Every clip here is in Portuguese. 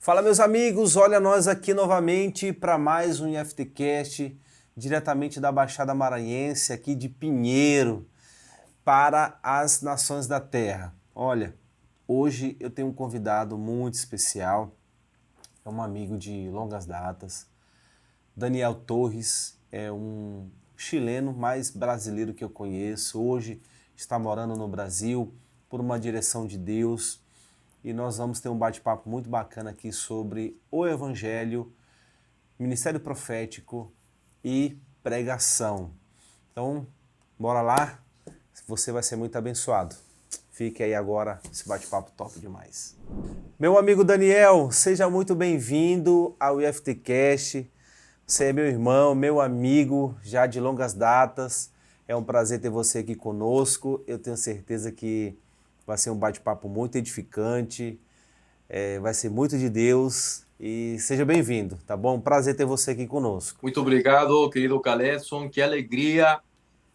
Fala, meus amigos, olha nós aqui novamente para mais um IFTcast, diretamente da Baixada Maranhense, aqui de Pinheiro, para as nações da Terra. Olha, hoje eu tenho um convidado muito especial, é um amigo de longas datas, Daniel Torres, é um chileno mais brasileiro que eu conheço, hoje está morando no Brasil por uma direção de Deus, e nós vamos ter um bate-papo muito bacana aqui sobre o Evangelho, Ministério Profético e pregação. Então, bora lá, você vai ser muito abençoado. Fique aí agora, esse bate-papo top demais. Meu amigo Daniel, seja muito bem-vindo ao IFTcast. Você é meu irmão, meu amigo, já de longas datas. É um prazer ter você aqui conosco. Eu tenho certeza que vai ser um bate-papo muito edificante, vai ser muito de Deus e seja bem-vindo, tá bom? Prazer ter você aqui conosco. Muito obrigado, querido Caletson, que alegria.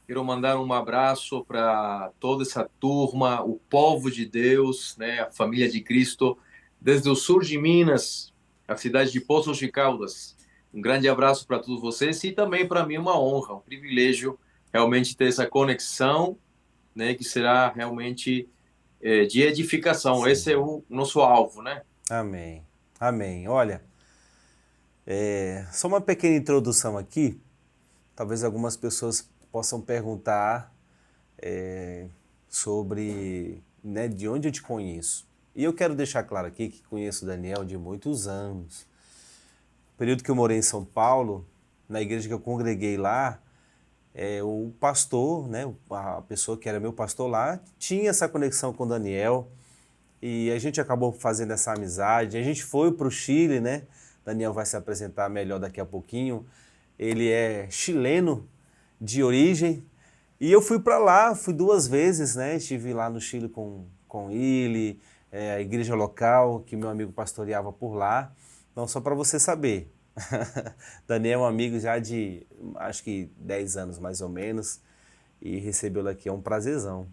Quero mandar um abraço para toda essa turma, o povo de Deus, né, a família de Cristo, desde o sul de Minas, a cidade de Poços de Caldas. Um grande abraço para todos vocês e também para mim uma honra, um privilégio realmente ter essa conexão, né, que será realmente de edificação. Sim. Esse é o nosso alvo, né? Amém. Amém. Olha, só uma pequena introdução aqui. Talvez algumas pessoas possam perguntar sobre, né, de onde eu te conheço. E eu quero deixar claro aqui que conheço o Daniel de muitos anos. No período que eu morei em São Paulo, na igreja que eu congreguei lá, o pastor, né, a pessoa que era meu pastor lá, tinha essa conexão com o Daniel e a gente acabou fazendo essa amizade. A gente foi para o Chile, né? Daniel vai se apresentar melhor daqui a pouquinho. Ele é chileno de origem e eu fui para lá, fui 2 vezes, né? Estive lá no Chile com ele, a igreja local que meu amigo pastoreava por lá. Então, só para você saber, Daniel é um amigo já de, acho que 10 anos mais ou menos, e recebê-lo aqui é um prazerzão.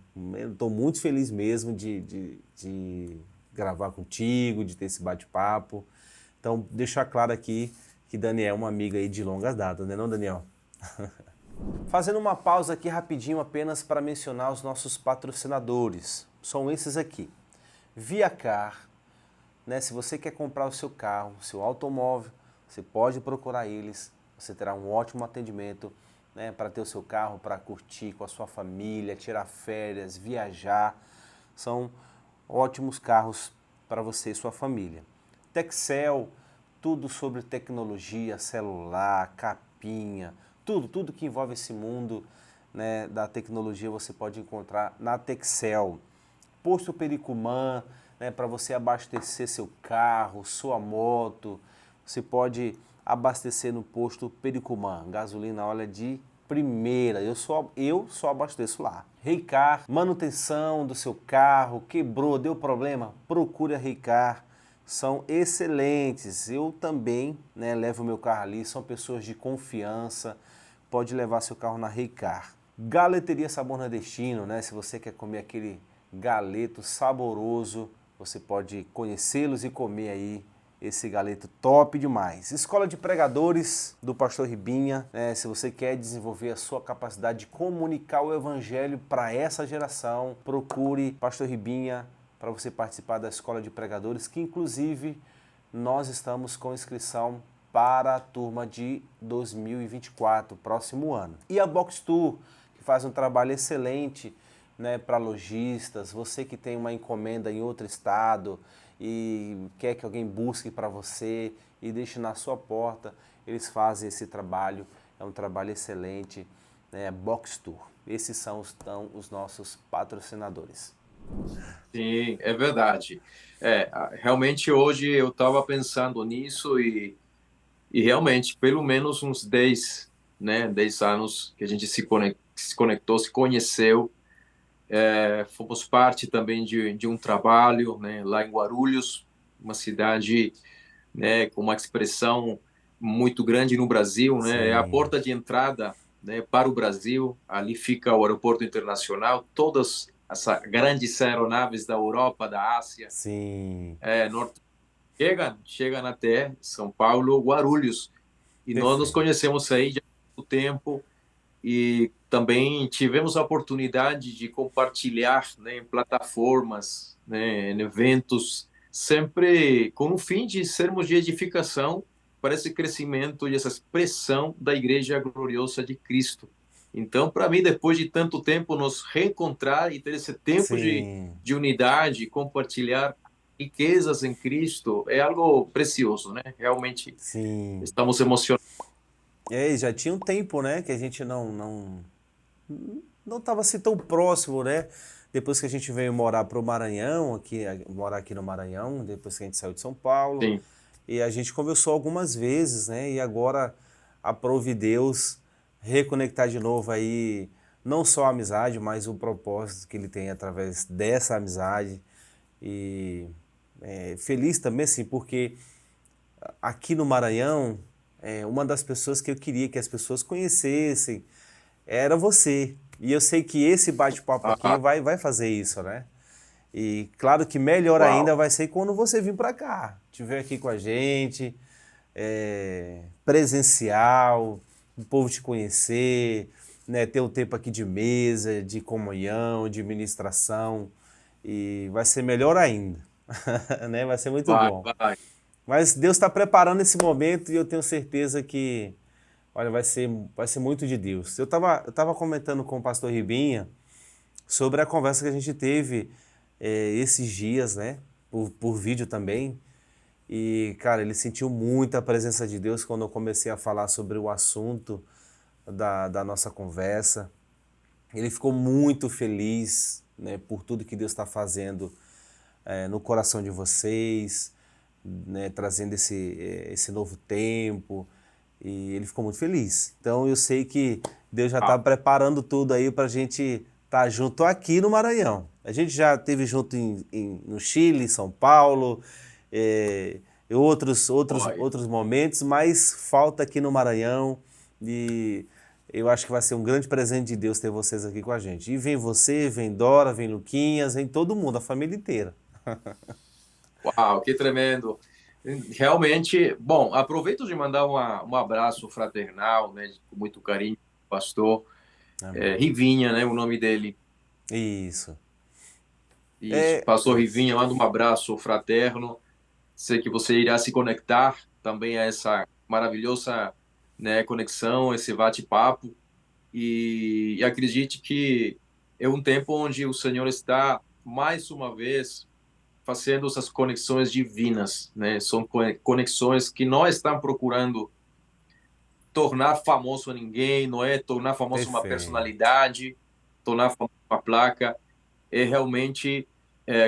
Estou muito feliz mesmo de gravar contigo, de ter esse bate-papo. Então, deixar claro aqui que Daniel é uma amiga aí de longas datas, né não, Daniel? Fazendo uma pausa aqui rapidinho apenas para mencionar os nossos patrocinadores. São esses aqui. Viacar, né? Se você quer comprar o seu carro, o seu automóvel, você pode procurar eles. Você terá um ótimo atendimento, né, para ter o seu carro, para curtir com a sua família, tirar férias, viajar. São ótimos carros para você e sua família. Texel, tudo sobre tecnologia, celular, capinha, tudo que envolve esse mundo, né, da tecnologia você pode encontrar na Texel. Posto Pericumã, né, para você abastecer seu carro, sua moto, você pode abastecer no posto Pericumã, gasolina óleo de primeira, eu só abasteço lá. Reicar, manutenção do seu carro, quebrou, deu problema, procure a Reicar, são excelentes. Eu também, né, levo meu carro ali, são pessoas de confiança, pode levar seu carro na Reicar. Galeteria Sabor Nordestino, né, se você quer comer aquele galeto saboroso, você pode conhecê-los e comer aí esse galeto top demais. Escola de Pregadores do Pastor Ribinha, né? Se você quer desenvolver a sua capacidade de comunicar o Evangelho para essa geração, procure Pastor Ribinha para você participar da Escola de Pregadores, que inclusive nós estamos com inscrição para a turma de 2024, próximo ano. E a Box Tour, que faz um trabalho excelente, né, para lojistas, você que tem uma encomenda em outro estado e quer que alguém busque para você e deixe na sua porta, eles fazem esse trabalho, é um trabalho excelente, né, Box Tour. Esses são os nossos patrocinadores. Sim, é verdade. Realmente hoje eu estava pensando nisso e realmente, pelo menos uns 10, né, 10 anos que a gente se conectou, se conheceu, fomos parte também de um trabalho, né, lá em Guarulhos, uma cidade, né, com uma expressão muito grande no Brasil, né, é a Sim, porta de entrada, né, para o Brasil. Ali fica o aeroporto internacional, todas as grandes aeronaves da Europa, da Ásia, sim, Norte chegam até São Paulo, Guarulhos. E nós nos Perfeito. conhecemos aí já há muito tempo e também tivemos a oportunidade de compartilhar, né, em plataformas, né, em eventos, sempre com o fim de sermos de edificação para esse crescimento e essa expressão da Igreja Gloriosa de Cristo. Então, para mim, depois de tanto tempo, nos reencontrar e ter esse tempo Sim, de unidade, compartilhar riquezas em Cristo, é algo precioso, né? Realmente sim. estamos emocionados. E já tinha um tempo, né, que a gente não estava assim tão próximo, né? Depois que a gente veio morar pro Maranhão, morar aqui no Maranhão, depois que a gente saiu de São Paulo, Sim. e a gente conversou algumas vezes, né? E agora aprove Deus reconectar de novo aí, não só a amizade, mas o propósito que ele tem através dessa amizade. E feliz também, assim, porque aqui no Maranhão, uma das pessoas que eu queria que as pessoas conhecessem era você. E eu sei que esse bate-papo aqui Ah, vai fazer isso, né? E claro que melhor ainda uau. vai ser quando você vir para cá, estiver aqui com a gente, presencial, o povo te conhecer, né? Ter um tempo aqui de mesa, de comunhão, de ministração. E vai ser melhor ainda, né? Vai ser muito Vai, bom. vai. Mas Deus está preparando esse momento e eu tenho certeza que, olha, vai ser muito de Deus. Eu tava comentando com o pastor Ribinha sobre a conversa que a gente teve esses dias, né? Por vídeo também. E, cara, ele sentiu muita presença de Deus quando eu comecei a falar sobre o assunto da nossa conversa. Ele ficou muito feliz, né, por tudo que Deus está fazendo no coração de vocês, né, trazendo esse novo tempo. E ele ficou muito feliz. Então eu sei que Deus já está Ah, preparando tudo aí para a gente estar junto aqui no Maranhão. A gente já esteve junto no Chile, em São Paulo, em olha. outros momentos, mas falta aqui no Maranhão. E eu acho que vai ser um grande presente de Deus ter vocês aqui com a gente. E vem você, vem Dora, vem Luquinhas, vem todo mundo, a família inteira. Uau, que tremendo. Realmente, bom, aproveito de mandar um abraço fraternal, né, com muito carinho, pastor Amém. Rivinha, né, o nome dele. Isso. Isso, É pastor isso. Rivinha, manda um abraço fraterno. Sei que você irá se conectar também a essa maravilhosa, né, conexão, esse bate-papo. E acredite que é um tempo onde o Senhor está, mais uma vez, fazendo essas conexões divinas, né? São conexões que não estão procurando tornar famoso a ninguém, não é tornar famoso uma Perfeito. personalidade, tornar famoso uma placa, é realmente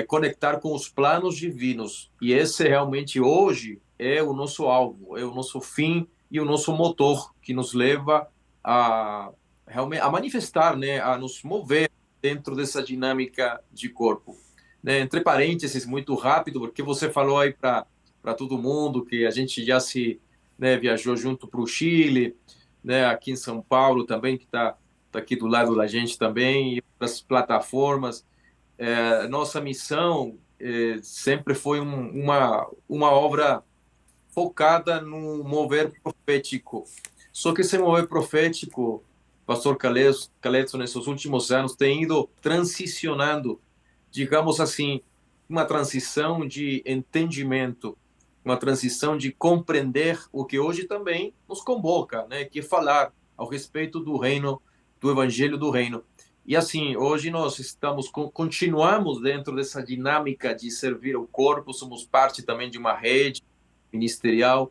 conectar com os planos divinos. E esse realmente hoje é o nosso alvo, é o nosso fim e o nosso motor que nos leva a realmente a manifestar, né, a nos mover dentro dessa dinâmica de corpo. Né? Entre parênteses, muito rápido, porque você falou aí para todo mundo que a gente já se, né, viajou junto para o Chile, né, aqui em São Paulo também, que está tá aqui do lado da gente também, e outras plataformas. Nossa missão sempre foi uma obra focada no mover profético. Só que esse mover profético, pastor Caleto, nesses últimos anos, tem ido transicionando, digamos assim, uma transição de entendimento, uma transição de compreender o que hoje também nos convoca, né? Que é falar ao respeito do reino, do evangelho do reino. E assim, hoje nós continuamos dentro dessa dinâmica de servir o corpo, somos parte também de uma rede ministerial,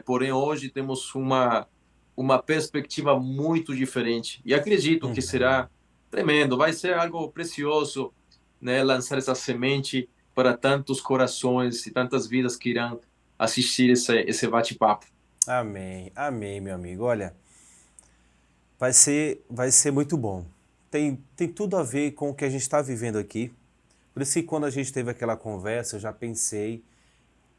porém hoje temos uma perspectiva muito diferente e acredito que será tremendo, vai ser algo precioso, né, lançar essa semente para tantos corações e tantas vidas que irão assistir esse bate-papo. Amém. Amém, meu amigo. Olha, vai ser muito bom. Tem tudo a ver com o que a gente está vivendo aqui. Por isso que quando a gente teve aquela conversa, eu já pensei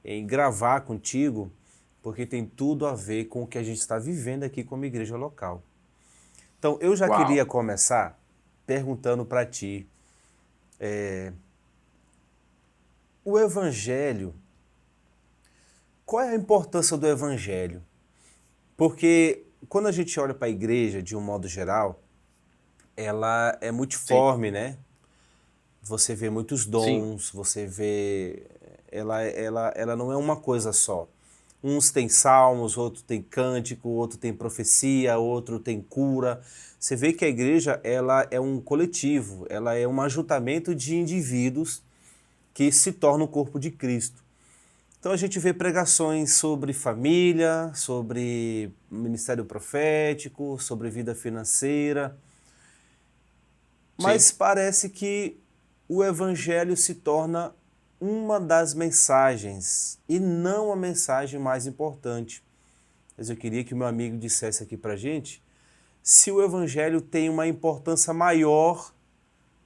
em gravar contigo, porque tem tudo a ver com o que a gente está vivendo aqui como igreja local. Então, eu já Uau! queria começar perguntando para ti, o evangelho, qual é a importância do evangelho? Porque quando a gente olha para a igreja de um modo geral, ela é Sim, multiforme, né? Você vê muitos sim, dons, você vê. Ela não é uma coisa só. Uns têm salmos, outro tem cântico, outro tem profecia, outro tem cura. Você vê que a igreja ela é um coletivo, ela é um ajuntamento de indivíduos que se torna o corpo de Cristo. Então a gente vê pregações sobre família, sobre ministério profético, sobre vida financeira, sim. mas parece que o evangelho se torna uma das mensagens e não a mensagem mais importante. Mas eu queria que o meu amigo dissesse aqui pra gente se o evangelho tem uma importância maior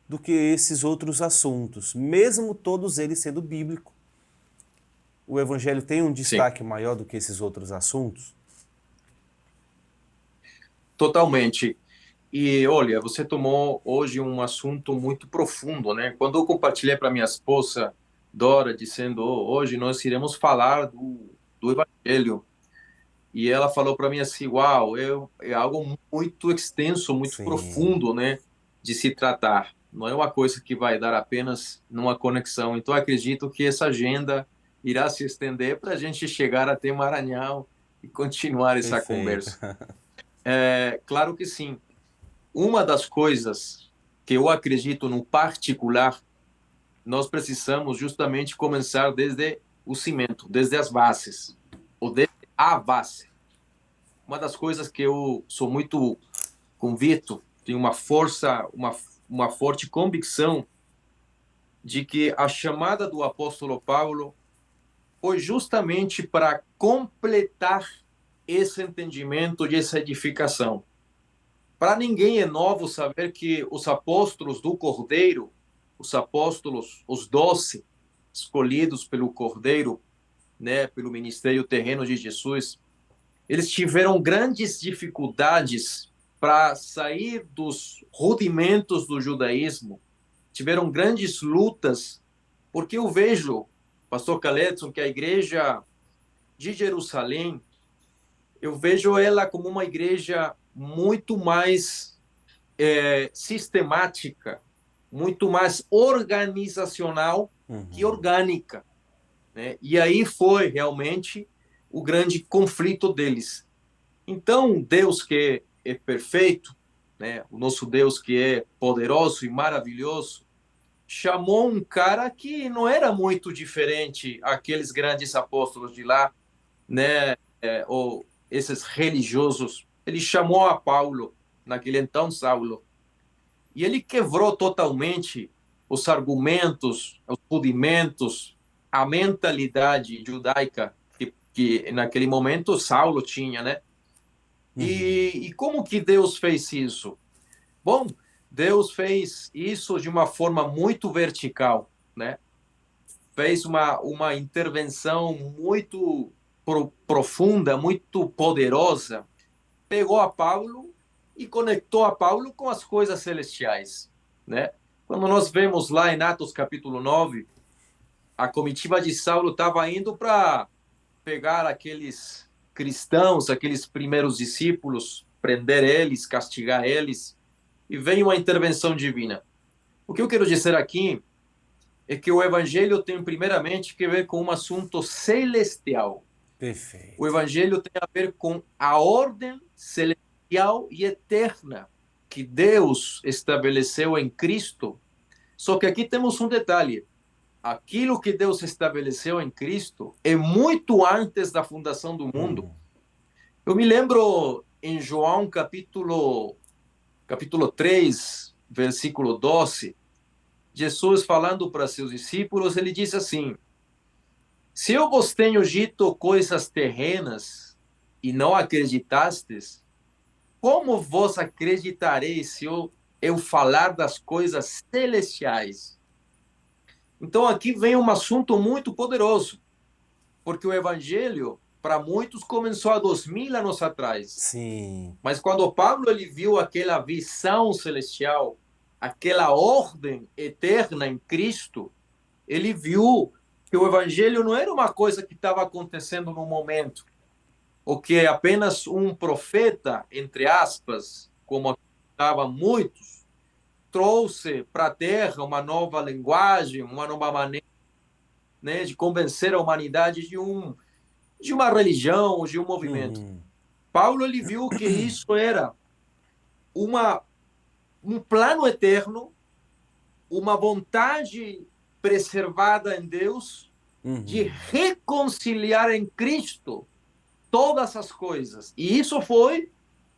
do que esses outros assuntos, mesmo todos eles sendo bíblicos. O evangelho tem um Sim. destaque maior do que esses outros assuntos? Totalmente. E olha, você tomou hoje um assunto muito profundo, né? Quando eu compartilhei para minha esposa, Dora, dizendo, "Oh, hoje nós iremos falar do Evangelho." E ela falou para mim assim, uau, é algo muito extenso, muito Sim, profundo, né? De se tratar. Não é uma coisa que vai dar apenas numa conexão. Então, acredito que essa agenda irá se estender para a gente chegar até Maranhão e continuar essa perfeito. conversa. É, claro que sim. Uma das coisas que eu acredito no particular, nós precisamos justamente começar desde o cimento, desde as bases, ou desde a base. Uma das coisas que eu sou muito convicto, tenho uma força, uma forte convicção de que a chamada do apóstolo Paulo foi justamente para completar esse entendimento e essa edificação. Para ninguém é novo saber que os apóstolos do Cordeiro, os apóstolos, os 12 escolhidos pelo Cordeiro, né, pelo ministério terreno de Jesus, eles tiveram grandes dificuldades para sair dos rudimentos do judaísmo, tiveram grandes lutas, porque eu vejo, pastor Caletson, que a igreja de Jerusalém, eu vejo ela como uma igreja muito mais sistemática, muito mais organizacional que Uhum. orgânica, né? E aí foi realmente o grande conflito deles. Então, Deus que é perfeito, né? O nosso Deus que é poderoso e maravilhoso, chamou um cara que não era muito diferente aqueles grandes apóstolos de lá, né? Ou esses religiosos. Ele chamou a Paulo, naquele então Saulo, e ele quebrou totalmente os argumentos, os rudimentos, a mentalidade judaica que naquele momento Saulo tinha, né? Uhum. E como que Deus fez isso? Bom, Deus fez isso de uma forma muito vertical, né? Fez uma intervenção muito profunda, muito poderosa. Pegou a Paulo e conectou a Paulo com as coisas celestiais, né? Quando nós vemos lá em Atos capítulo 9, a comitiva de Saulo estava indo para pegar aqueles cristãos, aqueles primeiros discípulos, prender eles, castigar eles, e vem uma intervenção divina. O que eu quero dizer aqui é que o evangelho tem primeiramente que ver com um assunto celestial. O Perfeito. evangelho tem a ver com a ordem celestial e eterna que Deus estabeleceu em Cristo. Só que aqui temos um detalhe: aquilo que Deus estabeleceu em Cristo é muito antes da fundação do mundo. Uhum. Eu me lembro em João capítulo 3, versículo 12, Jesus falando para seus discípulos, ele disse assim: se eu vos tenho dito coisas terrenas e não acreditastes, como vos acreditarei se eu falar das coisas celestiais? Então aqui vem um assunto muito poderoso, porque o evangelho, para muitos, começou há 2000 anos atrás. Sim. Mas quando Paulo ele viu aquela visão celestial, aquela ordem eterna em Cristo, ele viu que o evangelho não era uma coisa que estava acontecendo no momento, ou que apenas um profeta, entre aspas, como acreditavam muitos, trouxe para a Terra uma nova linguagem, uma nova maneira, né, de convencer a humanidade de uma religião, de um movimento. Uhum. Paulo ele viu que isso era uma, um plano eterno, uma vontade preservada em Deus de Uhum. reconciliar em Cristo todas as coisas. E isso foi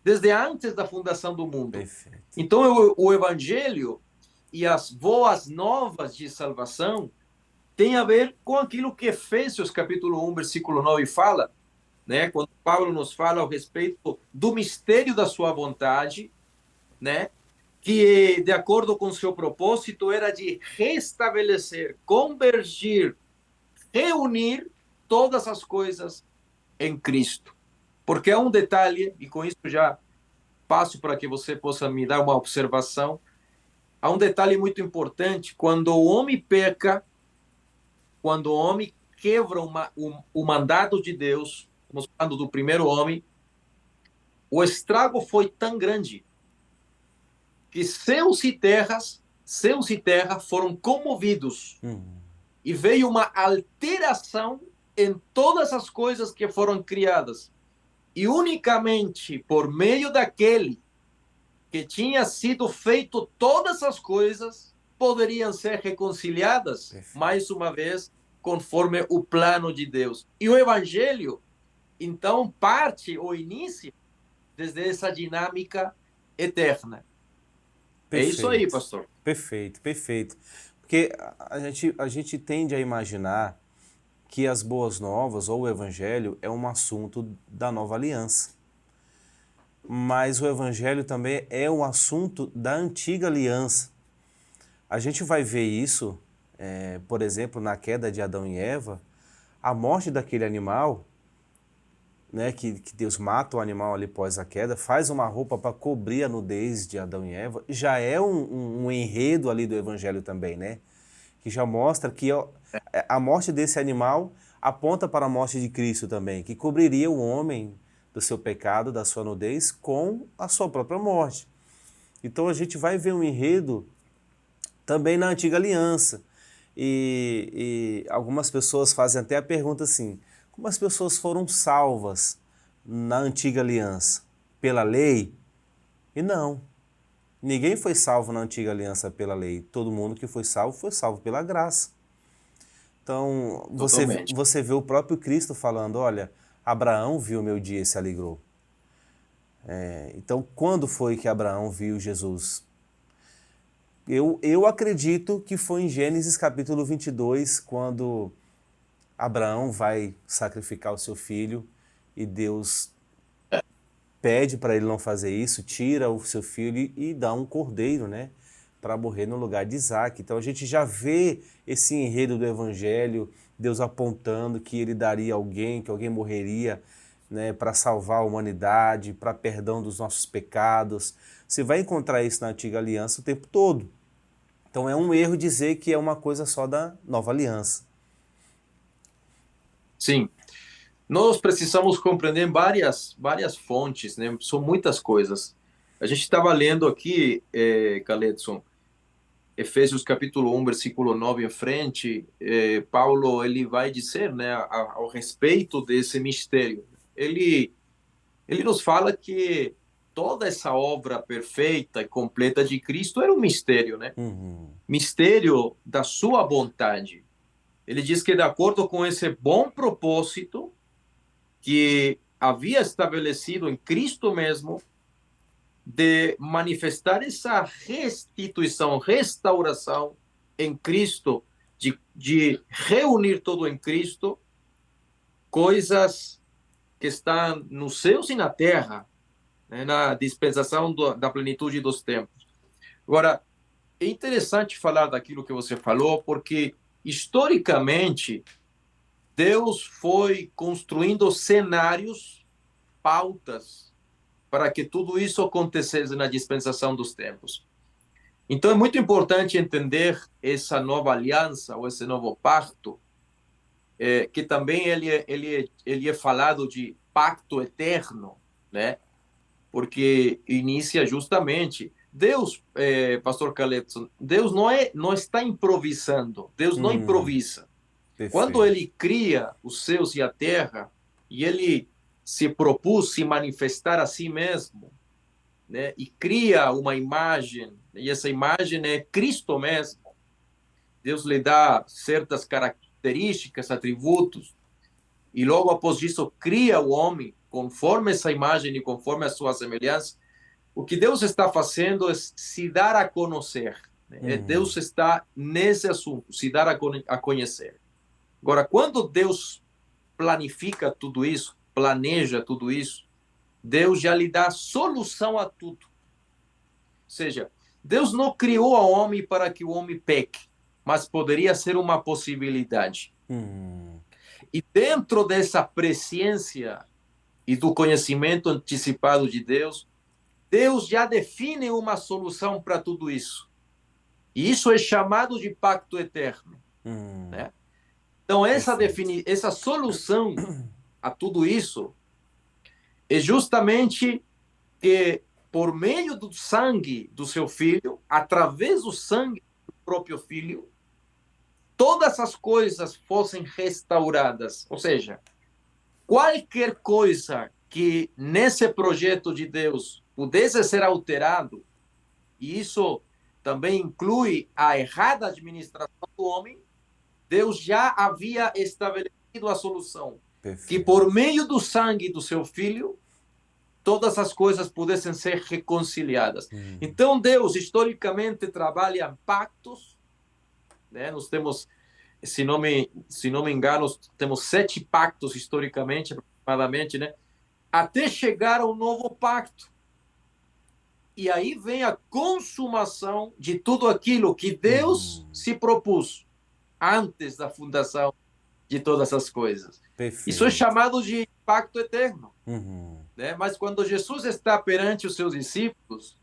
desde antes da fundação do mundo. Perfeito. Então, o Evangelho e as boas novas de salvação têm a ver com aquilo que Efésios capítulo 1, versículo 9 fala, né? Quando Paulo nos fala a respeito do mistério da sua vontade, né? Que, de acordo com seu propósito, era de restabelecer, convergir, reunir todas as coisas em Cristo. Porque há um detalhe, e com isso já passo para que você possa me dar uma observação, há um detalhe muito importante, quando o homem peca, quando o homem quebra o mandato de Deus, estamos falando do primeiro homem, o estrago foi tão grande que céus e terra foram comovidos Uhum. e veio uma alteração em todas as coisas que foram criadas. E unicamente por meio daquele que tinha sido feito todas as coisas poderiam ser reconciliadas, Perfeito. mais uma vez, conforme o plano de Deus. E o evangelho, então, parte ou inicia desde essa dinâmica eterna. É isso aí, Perfeito. pastor. Perfeito, perfeito. Porque a gente tende a imaginar que as boas novas ou o evangelho é um assunto da nova aliança. Mas o evangelho também é um assunto da antiga aliança. A gente vai ver isso, por exemplo, na queda de Adão e Eva, a morte daquele animal, né, que Deus mata o animal ali após a queda, faz uma roupa para cobrir a nudez de Adão e Eva, já é um enredo ali do evangelho também, né? Que já mostra que a morte desse animal aponta para a morte de Cristo também, que cobriria o homem do seu pecado, da sua nudez, com a sua própria morte. Então a gente vai ver um enredo também na antiga aliança. E algumas pessoas fazem até a pergunta assim: como as pessoas foram salvas na antiga aliança? Pela lei? E não. Ninguém foi salvo na antiga aliança pela lei. Todo mundo que foi salvo pela graça. Então, Totalmente. você vê o próprio Cristo falando: olha, Abraão viu meu dia e se alegrou. Então, quando foi que Abraão viu Jesus? Eu acredito que foi em Gênesis capítulo 22, quando Abraão vai sacrificar o seu filho e Deus pede para ele não fazer isso, tira o seu filho e dá um cordeiro, né, para morrer no lugar de Isaac. Então a gente já vê esse enredo do evangelho, Deus apontando que ele daria alguém, que alguém morreria, né, para salvar a humanidade, para perdão dos nossos pecados. Você vai encontrar isso na antiga aliança o tempo todo. Então é um erro dizer que é uma coisa só da nova aliança. Sim. Nós precisamos compreender várias fontes, né? São muitas coisas. A gente estava lendo aqui, Caletson, Efésios capítulo 1, versículo 9 em frente, Paulo ele vai dizer, né, ao respeito desse mistério. Ele nos fala que toda essa obra perfeita e completa de Cristo era um mistério, né? Uhum. Mistério da sua vontade. Ele diz que de acordo com esse bom propósito que havia estabelecido em Cristo mesmo, de manifestar essa restituição, restauração em Cristo, de reunir tudo em Cristo, coisas que estão nos céus e na terra, né, na dispensação da plenitude dos tempos. Agora, é interessante falar daquilo que você falou, porque historicamente Deus foi construindo cenários, pautas, para que tudo isso acontecesse na dispensação dos tempos. Então é muito importante entender essa nova aliança ou esse novo pacto que também ele é falado de pacto eterno, né? Porque inicia justamente Deus, Pastor Calepson, Deus não está improvisando, Deus não improvisa. Quando Perfeito. ele cria os céus e a terra e ele se propôs se manifestar a si mesmo, né? E cria uma imagem, e essa imagem é Cristo mesmo. Deus lhe dá certas características, atributos, e logo após isso cria o homem conforme essa imagem e conforme a sua semelhança. O que Deus está fazendo é se dar a conhecer. Né? Deus está nesse assunto, se dar a conhecer. Agora, quando Deus planifica tudo isso, planeja tudo isso, Deus já lhe dá solução a tudo. Ou seja, Deus não criou o homem para que o homem peque, mas poderia ser uma possibilidade. E dentro dessa presciência e do conhecimento antecipado de Deus, Deus já define uma solução para tudo isso. E isso é chamado de pacto eterno. Né? Então, essa solução a tudo isso é justamente que, por meio do sangue do seu filho, através do sangue do próprio filho, todas as coisas fossem restauradas. Ou seja, qualquer coisa que nesse projeto de Deus pudesse ser alterado, e isso também inclui a errada administração do homem, Deus já havia estabelecido a solução. Perfeito. Que por meio do sangue do seu filho, todas as coisas pudessem ser reconciliadas. Então, Deus, historicamente, trabalha em pactos. Né? Nós temos, se não me engano, temos 7 pactos historicamente, aproximadamente, né? Até chegar ao novo pacto. E aí vem a consumação de tudo aquilo que Deus se propôs antes da fundação de todas as coisas. Perfeito. Isso é chamado de pacto eterno. Né? Mas quando Jesus está perante os seus discípulos,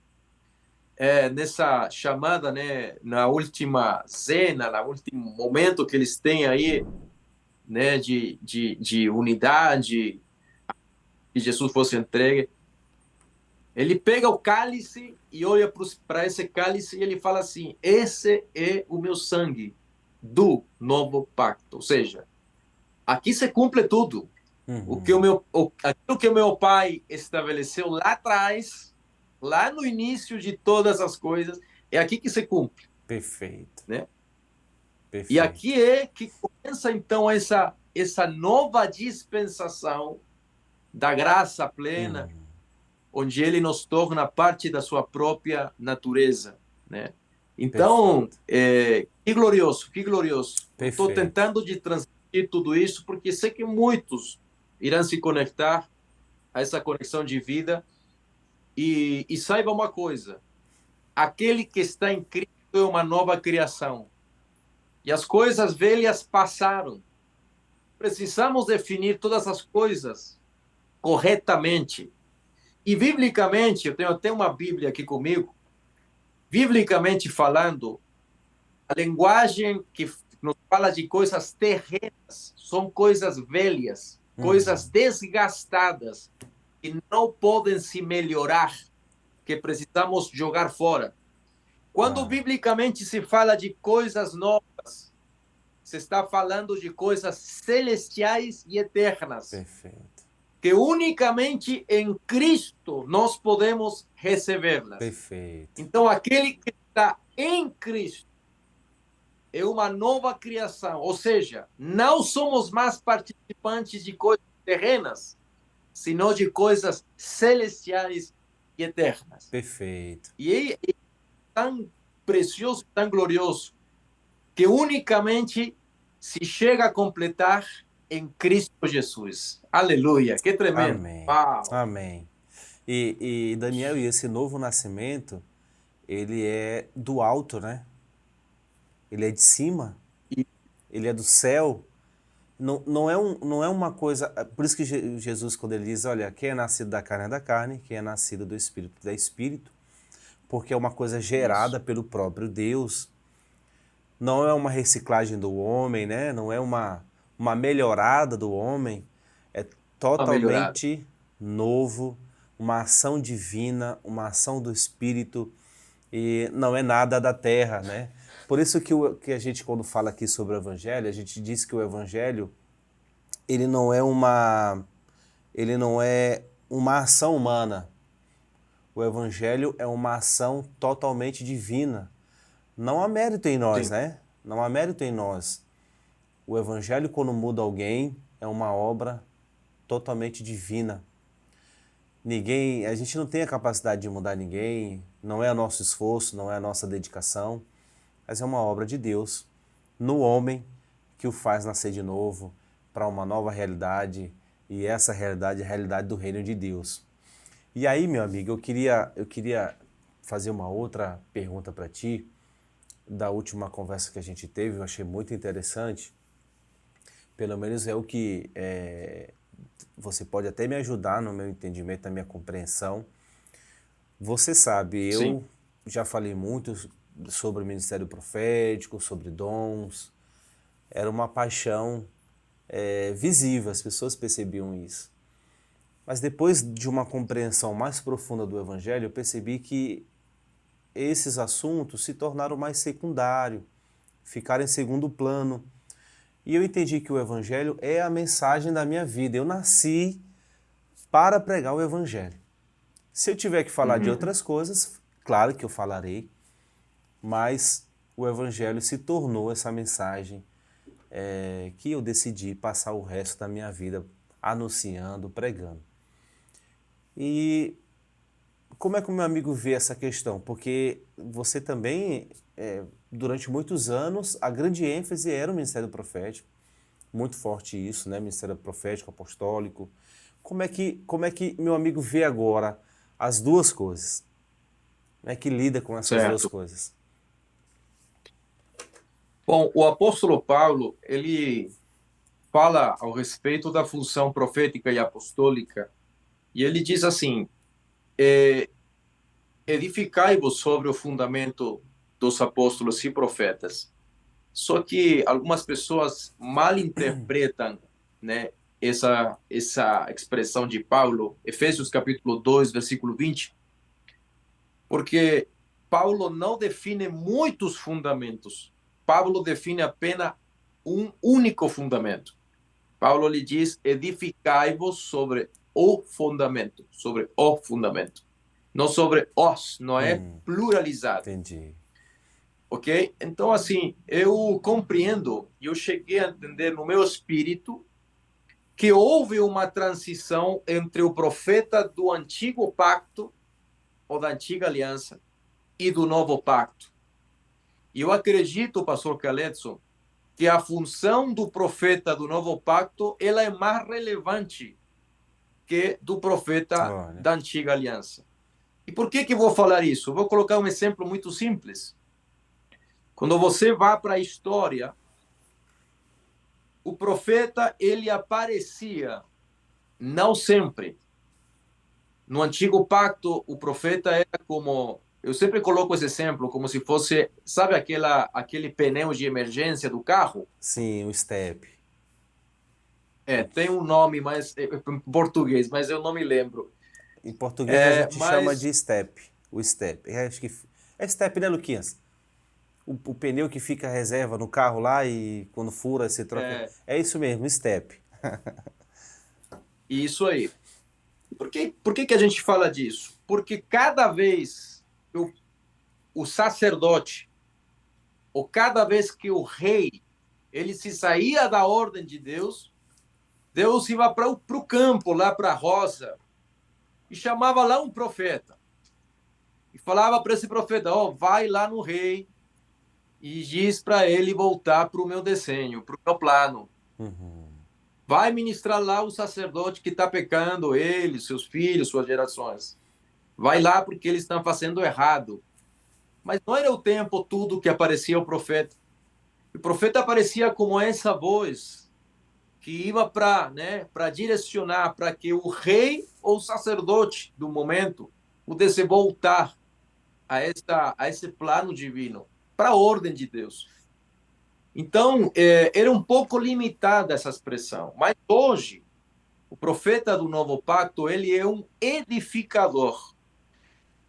nessa chamada, né, na última cena, no último momento que eles têm aí, né, de unidade, que Jesus fosse entregue, ele pega o cálice e olha para esse cálice e ele fala assim: esse é o meu sangue do novo pacto. Ou seja, aqui se cumpre tudo. Aquilo que o meu pai estabeleceu lá atrás, lá no início de todas as coisas, é aqui que se cumpre. Perfeito. Né? Perfeito. E aqui é que começa então essa nova dispensação da graça plena, onde ele nos torna parte da sua própria natureza, né? Então, que glorioso, que glorioso. Estou tentando de transmitir tudo isso porque sei que muitos irão se conectar a essa conexão de vida e saiba uma coisa, aquele que está em Cristo é uma nova criação e as coisas velhas passaram. Precisamos definir todas as coisas corretamente. E biblicamente, eu tenho até uma Bíblia aqui comigo, biblicamente falando, a linguagem que nos fala de coisas terrenas são coisas velhas, coisas desgastadas, que não podem se melhorar, que precisamos jogar fora. Quando biblicamente se fala de coisas novas, se está falando de coisas celestiais e eternas. Perfeito. Que unicamente em Cristo nós podemos recebê-las. Perfeito. Então, aquele que está em Cristo é uma nova criação, ou seja, não somos mais participantes de coisas terrenas, senão de coisas celestiais e eternas. Perfeito. E é tão precioso, tão glorioso, que unicamente se chega a completar em Cristo Jesus. Aleluia, que tremendo. Amém. Uau. Amém. E Daniel, e esse novo nascimento, ele é do alto, né? Ele é de cima, ele é do céu. Não é uma coisa... Por isso que Jesus, quando ele diz, olha, quem é nascido da carne é da carne, quem é nascido do Espírito é Espírito, porque é uma coisa gerada pelo próprio Deus. Não é uma reciclagem do homem, né? Não é uma melhorada do homem, é Uma melhorada. totalmente novo, uma ação divina, uma ação do Espírito, e não é nada da terra, né? Por isso que a gente, quando fala aqui sobre o Evangelho, a gente diz que o Evangelho, ele não é ele não é uma ação humana. O Evangelho é uma ação totalmente divina. Não há mérito em nós, Sim, né? Não há mérito em nós. O Evangelho, quando muda alguém, é uma obra totalmente divina. A gente não tem a capacidade de mudar ninguém, não é o nosso esforço, não é a nossa dedicação, mas é uma obra de Deus no homem que o faz nascer de novo para uma nova realidade, e essa realidade é a realidade do reino de Deus. E aí, meu amigo, eu queria fazer uma outra pergunta para ti, da última conversa que a gente teve, eu achei muito interessante, pelo menos é o que você pode até me ajudar no meu entendimento, na minha compreensão. Você sabe, sim, eu já falei muito sobre o ministério profético, sobre dons, era uma paixão visível, as pessoas percebiam isso. Mas depois de uma compreensão mais profunda do Evangelho, eu percebi que esses assuntos se tornaram mais secundários, ficaram em segundo plano. E eu entendi que o Evangelho é a mensagem da minha vida. Eu nasci para pregar o Evangelho. Se eu tiver que falar de uhum, outras coisas, claro que eu falarei, mas o Evangelho se tornou essa mensagem que eu decidi passar o resto da minha vida anunciando, pregando. E como é que o meu amigo vê essa questão? Porque você também, durante muitos anos, a grande ênfase era o ministério profético, muito forte isso, né? Ministério profético, apostólico. Como é que meu amigo vê agora as duas coisas? Como é que lida com essas duas certo. coisas? Bom, o apóstolo Paulo, ele fala ao respeito da função profética e apostólica, e ele diz assim: edificai-vos sobre o fundamento dos apóstolos e profetas. Só que algumas pessoas mal interpretam, né, essa expressão de Paulo, Efésios capítulo 2 versículo 20, porque Paulo não define muitos fundamentos. Paulo define apenas um único fundamento. Paulo lhe diz: edificai-vos sobre o fundamento, não sobre os, não é pluralizado, Entendi. ok? Então, assim, eu compreendo, e eu cheguei a entender no meu espírito que houve uma transição entre o profeta do antigo pacto, ou da antiga aliança, e do novo pacto. E eu acredito, pastor Caletson, que a função do profeta do novo pacto ela é mais relevante que do profeta Olha. da antiga aliança. E por que eu vou falar isso? Vou colocar um exemplo muito simples. Quando você vai para a história, o profeta ele aparecia não sempre. No antigo pacto, o profeta era como, eu sempre coloco esse exemplo, como se fosse, sabe aquele pneu de emergência do carro? Sim, o step. Tem um nome mais em português, mas eu não me lembro. Em português a gente chama Mas de step. O step. Acho que é step, né, Luquinhas? O pneu que fica reserva no carro lá e quando fura você troca. é É isso mesmo, step. isso aí. Por que a gente fala disso? Porque cada vez que o sacerdote, ou cada vez que o rei, ele se saía da ordem de Deus, Deus ia para o campo, lá para a roça, e chamava lá um profeta. E falava para esse profeta: ó, vai lá no rei e diz para ele voltar para o meu desenho, para o meu plano. Vai ministrar lá o sacerdote que está pecando, ele, seus filhos, suas gerações. Vai lá porque eles estão fazendo errado. Mas não era o tempo todo que aparecia o profeta. O profeta aparecia como essa voz que ia para direcionar para que o rei ou o sacerdote do momento pudesse voltar a esse plano divino, para a ordem de Deus. Então, era um pouco limitada essa expressão. Mas hoje, o profeta do Novo Pacto, ele é um edificador.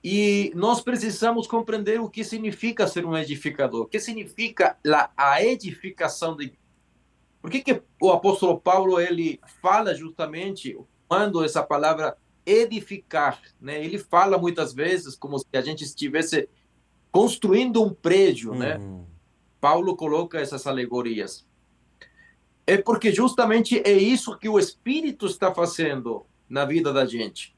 E nós precisamos compreender o que significa ser um edificador. O que significa a edificação de... Por que o apóstolo Paulo ele fala justamente quando essa palavra edificar, né? Ele fala muitas vezes como se a gente estivesse construindo um prédio, né? Paulo coloca essas alegorias. É porque justamente é isso que o Espírito está fazendo na vida da gente.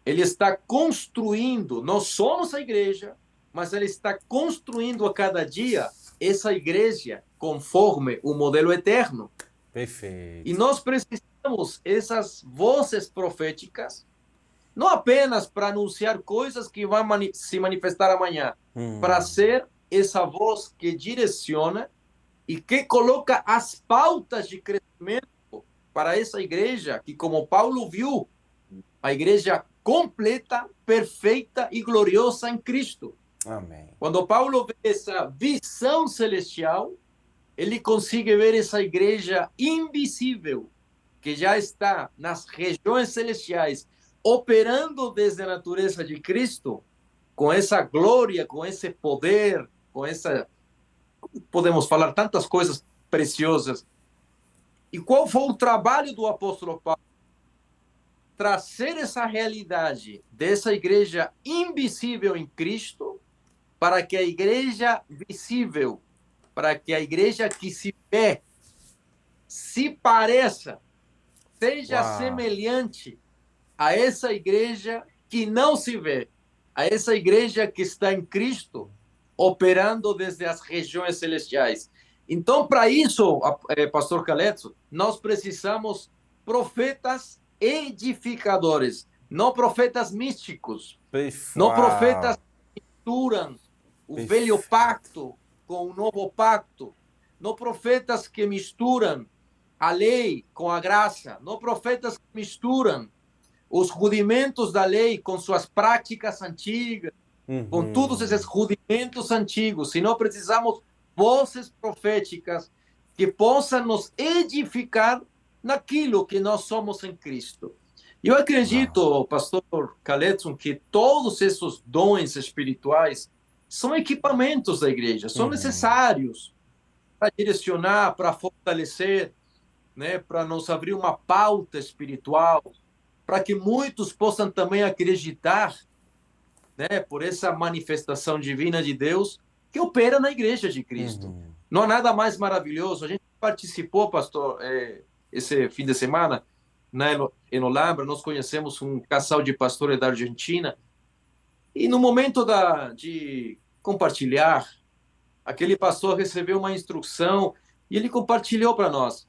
Ele está construindo, nós somos a igreja, mas ele está construindo a cada dia essa igreja conforme o modelo eterno. Perfeito. E nós precisamos essas vozes proféticas, não apenas para anunciar coisas que vão se manifestar amanhã, para ser essa voz que direciona e que coloca as pautas de crescimento para essa igreja, que como Paulo viu, a igreja completa, perfeita e gloriosa em Cristo. Amém. Quando Paulo vê essa visão celestial, ele consegue ver essa igreja invisível, que já está nas regiões celestiais, operando desde a natureza de Cristo, com essa glória, com esse poder, com essa... Podemos falar tantas coisas preciosas. E qual foi o trabalho do apóstolo Paulo? Trazer essa realidade dessa igreja invisível em Cristo para que a igreja visível, para que a igreja que se vê, se pareça, seja semelhante a essa igreja que não se vê, a essa igreja que está em Cristo, operando desde as regiões celestiais. Então, para isso, pastor Caletso, nós precisamos profetas edificadores, não profetas místicos, não profetas que misturam o velho pacto com o novo pacto, não profetas que misturam a lei com a graça, não profetas que misturam os rudimentos da lei com suas práticas antigas, com todos esses rudimentos antigos, senão precisamos vozes proféticas que possam nos edificar naquilo que nós somos em Cristo. Eu acredito, pastor Caletson, que todos esses dons espirituais são equipamentos da igreja, são necessários para direcionar, para fortalecer, né, para nos abrir uma pauta espiritual, para que muitos possam também acreditar, né, por essa manifestação divina de Deus que opera na igreja de Cristo. Não há nada mais maravilhoso. A gente participou, pastor, esse fim de semana, em Olambra, nós conhecemos um casal de pastores da Argentina, e no momento de compartilhar, aquele pastor recebeu uma instrução e ele compartilhou para nós.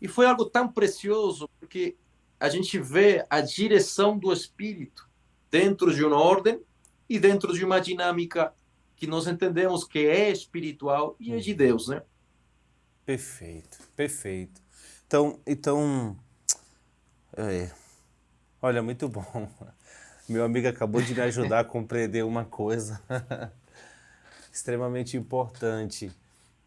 E foi algo tão precioso, porque a gente vê a direção do Espírito dentro de uma ordem e dentro de uma dinâmica que nós entendemos que é espiritual e é de Deus, né? Perfeito, perfeito. Então, olha, muito bom. Meu amigo acabou de me ajudar a compreender uma coisa extremamente importante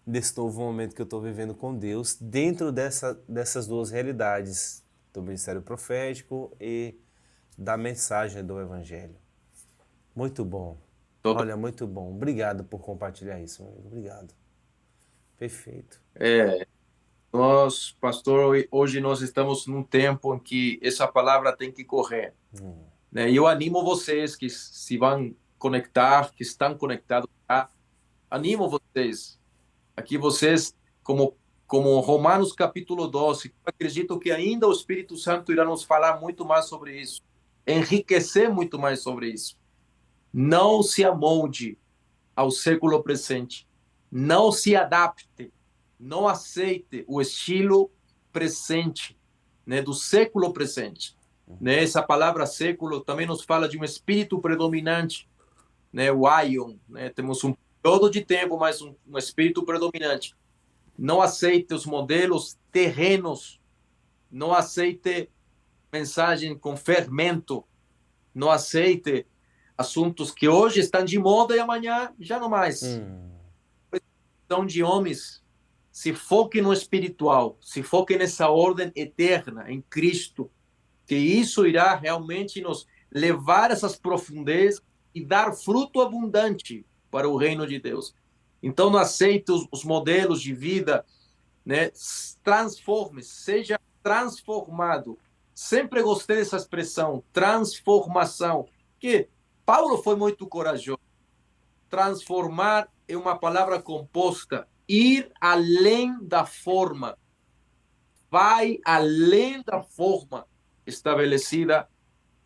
desse novo momento que eu estou vivendo com Deus, dentro dessas duas realidades, do ministério profético e da mensagem do Evangelho. Muito bom. Olha, muito bom. Obrigado por compartilhar isso, meu amigo. Obrigado. Perfeito. Nós, pastor, hoje nós estamos num tempo em que essa palavra tem que correr. Né? E eu animo vocês que se vão conectar, que estão conectados, animo vocês. Aqui vocês, como Romanos capítulo 12, acredito que ainda o Espírito Santo irá nos falar muito mais sobre isso, enriquecer muito mais sobre isso. Não se amolde ao século presente, não se adapte, não aceite o estilo presente, né, do século presente. Né? Essa palavra século também nos fala de um espírito predominante, né, o aion, né? Temos um período de tempo, mas um espírito predominante. Não aceite os modelos terrenos, não aceite mensagem com fermento, não aceite assuntos que hoje estão de moda e amanhã já não mais. São de homens se foque no espiritual, se foque nessa ordem eterna em Cristo, que isso irá realmente nos levar a essas profundezas e dar fruto abundante para o reino de Deus. Então, não aceite os modelos de vida, né? Transforme, seja transformado. Sempre gostei dessa expressão, transformação, que Paulo foi muito corajoso. Transformar é uma palavra composta, ir além da forma, vai além da forma estabelecida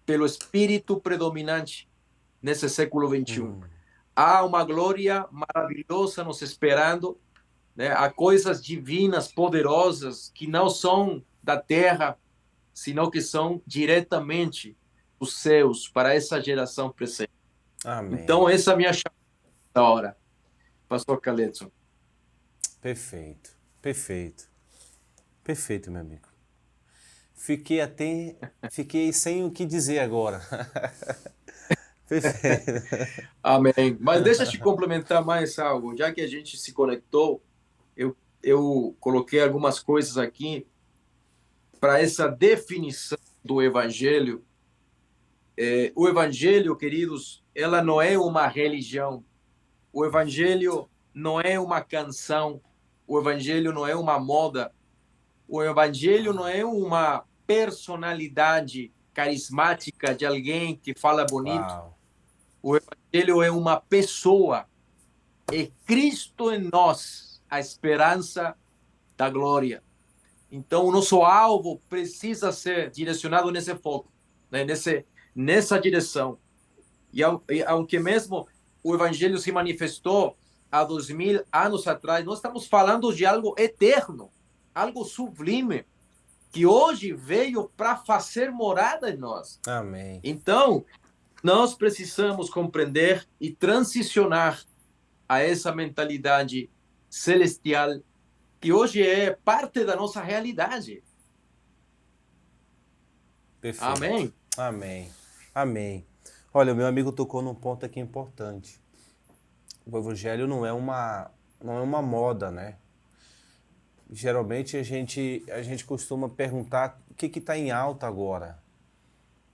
pelo espírito predominante nesse século XXI. Há uma glória maravilhosa nos esperando, né? Há coisas divinas, poderosas, que não são da terra, senão que são diretamente dos céus para essa geração presente. Amém. Então, essa é a minha chave da hora, pastor Caletson. Perfeito, perfeito, perfeito, meu amigo. Fiquei sem o que dizer agora. Perfeito. Amém. Mas deixa eu te complementar mais algo. Já que a gente se conectou, eu coloquei algumas coisas aqui para essa definição do evangelho. O evangelho, queridos, ela não é uma religião. O evangelho não é uma canção. O evangelho não é uma moda. O evangelho não é uma personalidade carismática de alguém que fala bonito. Uau. O evangelho é uma pessoa. É Cristo em nós, a esperança da glória. Então, o nosso alvo precisa ser direcionado nesse foco, né? Nessa direção. E aunque mesmo o evangelho se manifestou há 2000 anos atrás, nós estamos falando de algo eterno, algo sublime, que hoje veio para fazer morada em nós. Amém. Então, nós precisamos compreender e transicionar a essa mentalidade celestial que hoje é parte da nossa realidade. Perfeito. Amém. Amém. Amém. Olha, o meu amigo tocou num ponto aqui importante. O evangelho não é uma moda, né? Geralmente a gente costuma perguntar o que está em alta agora,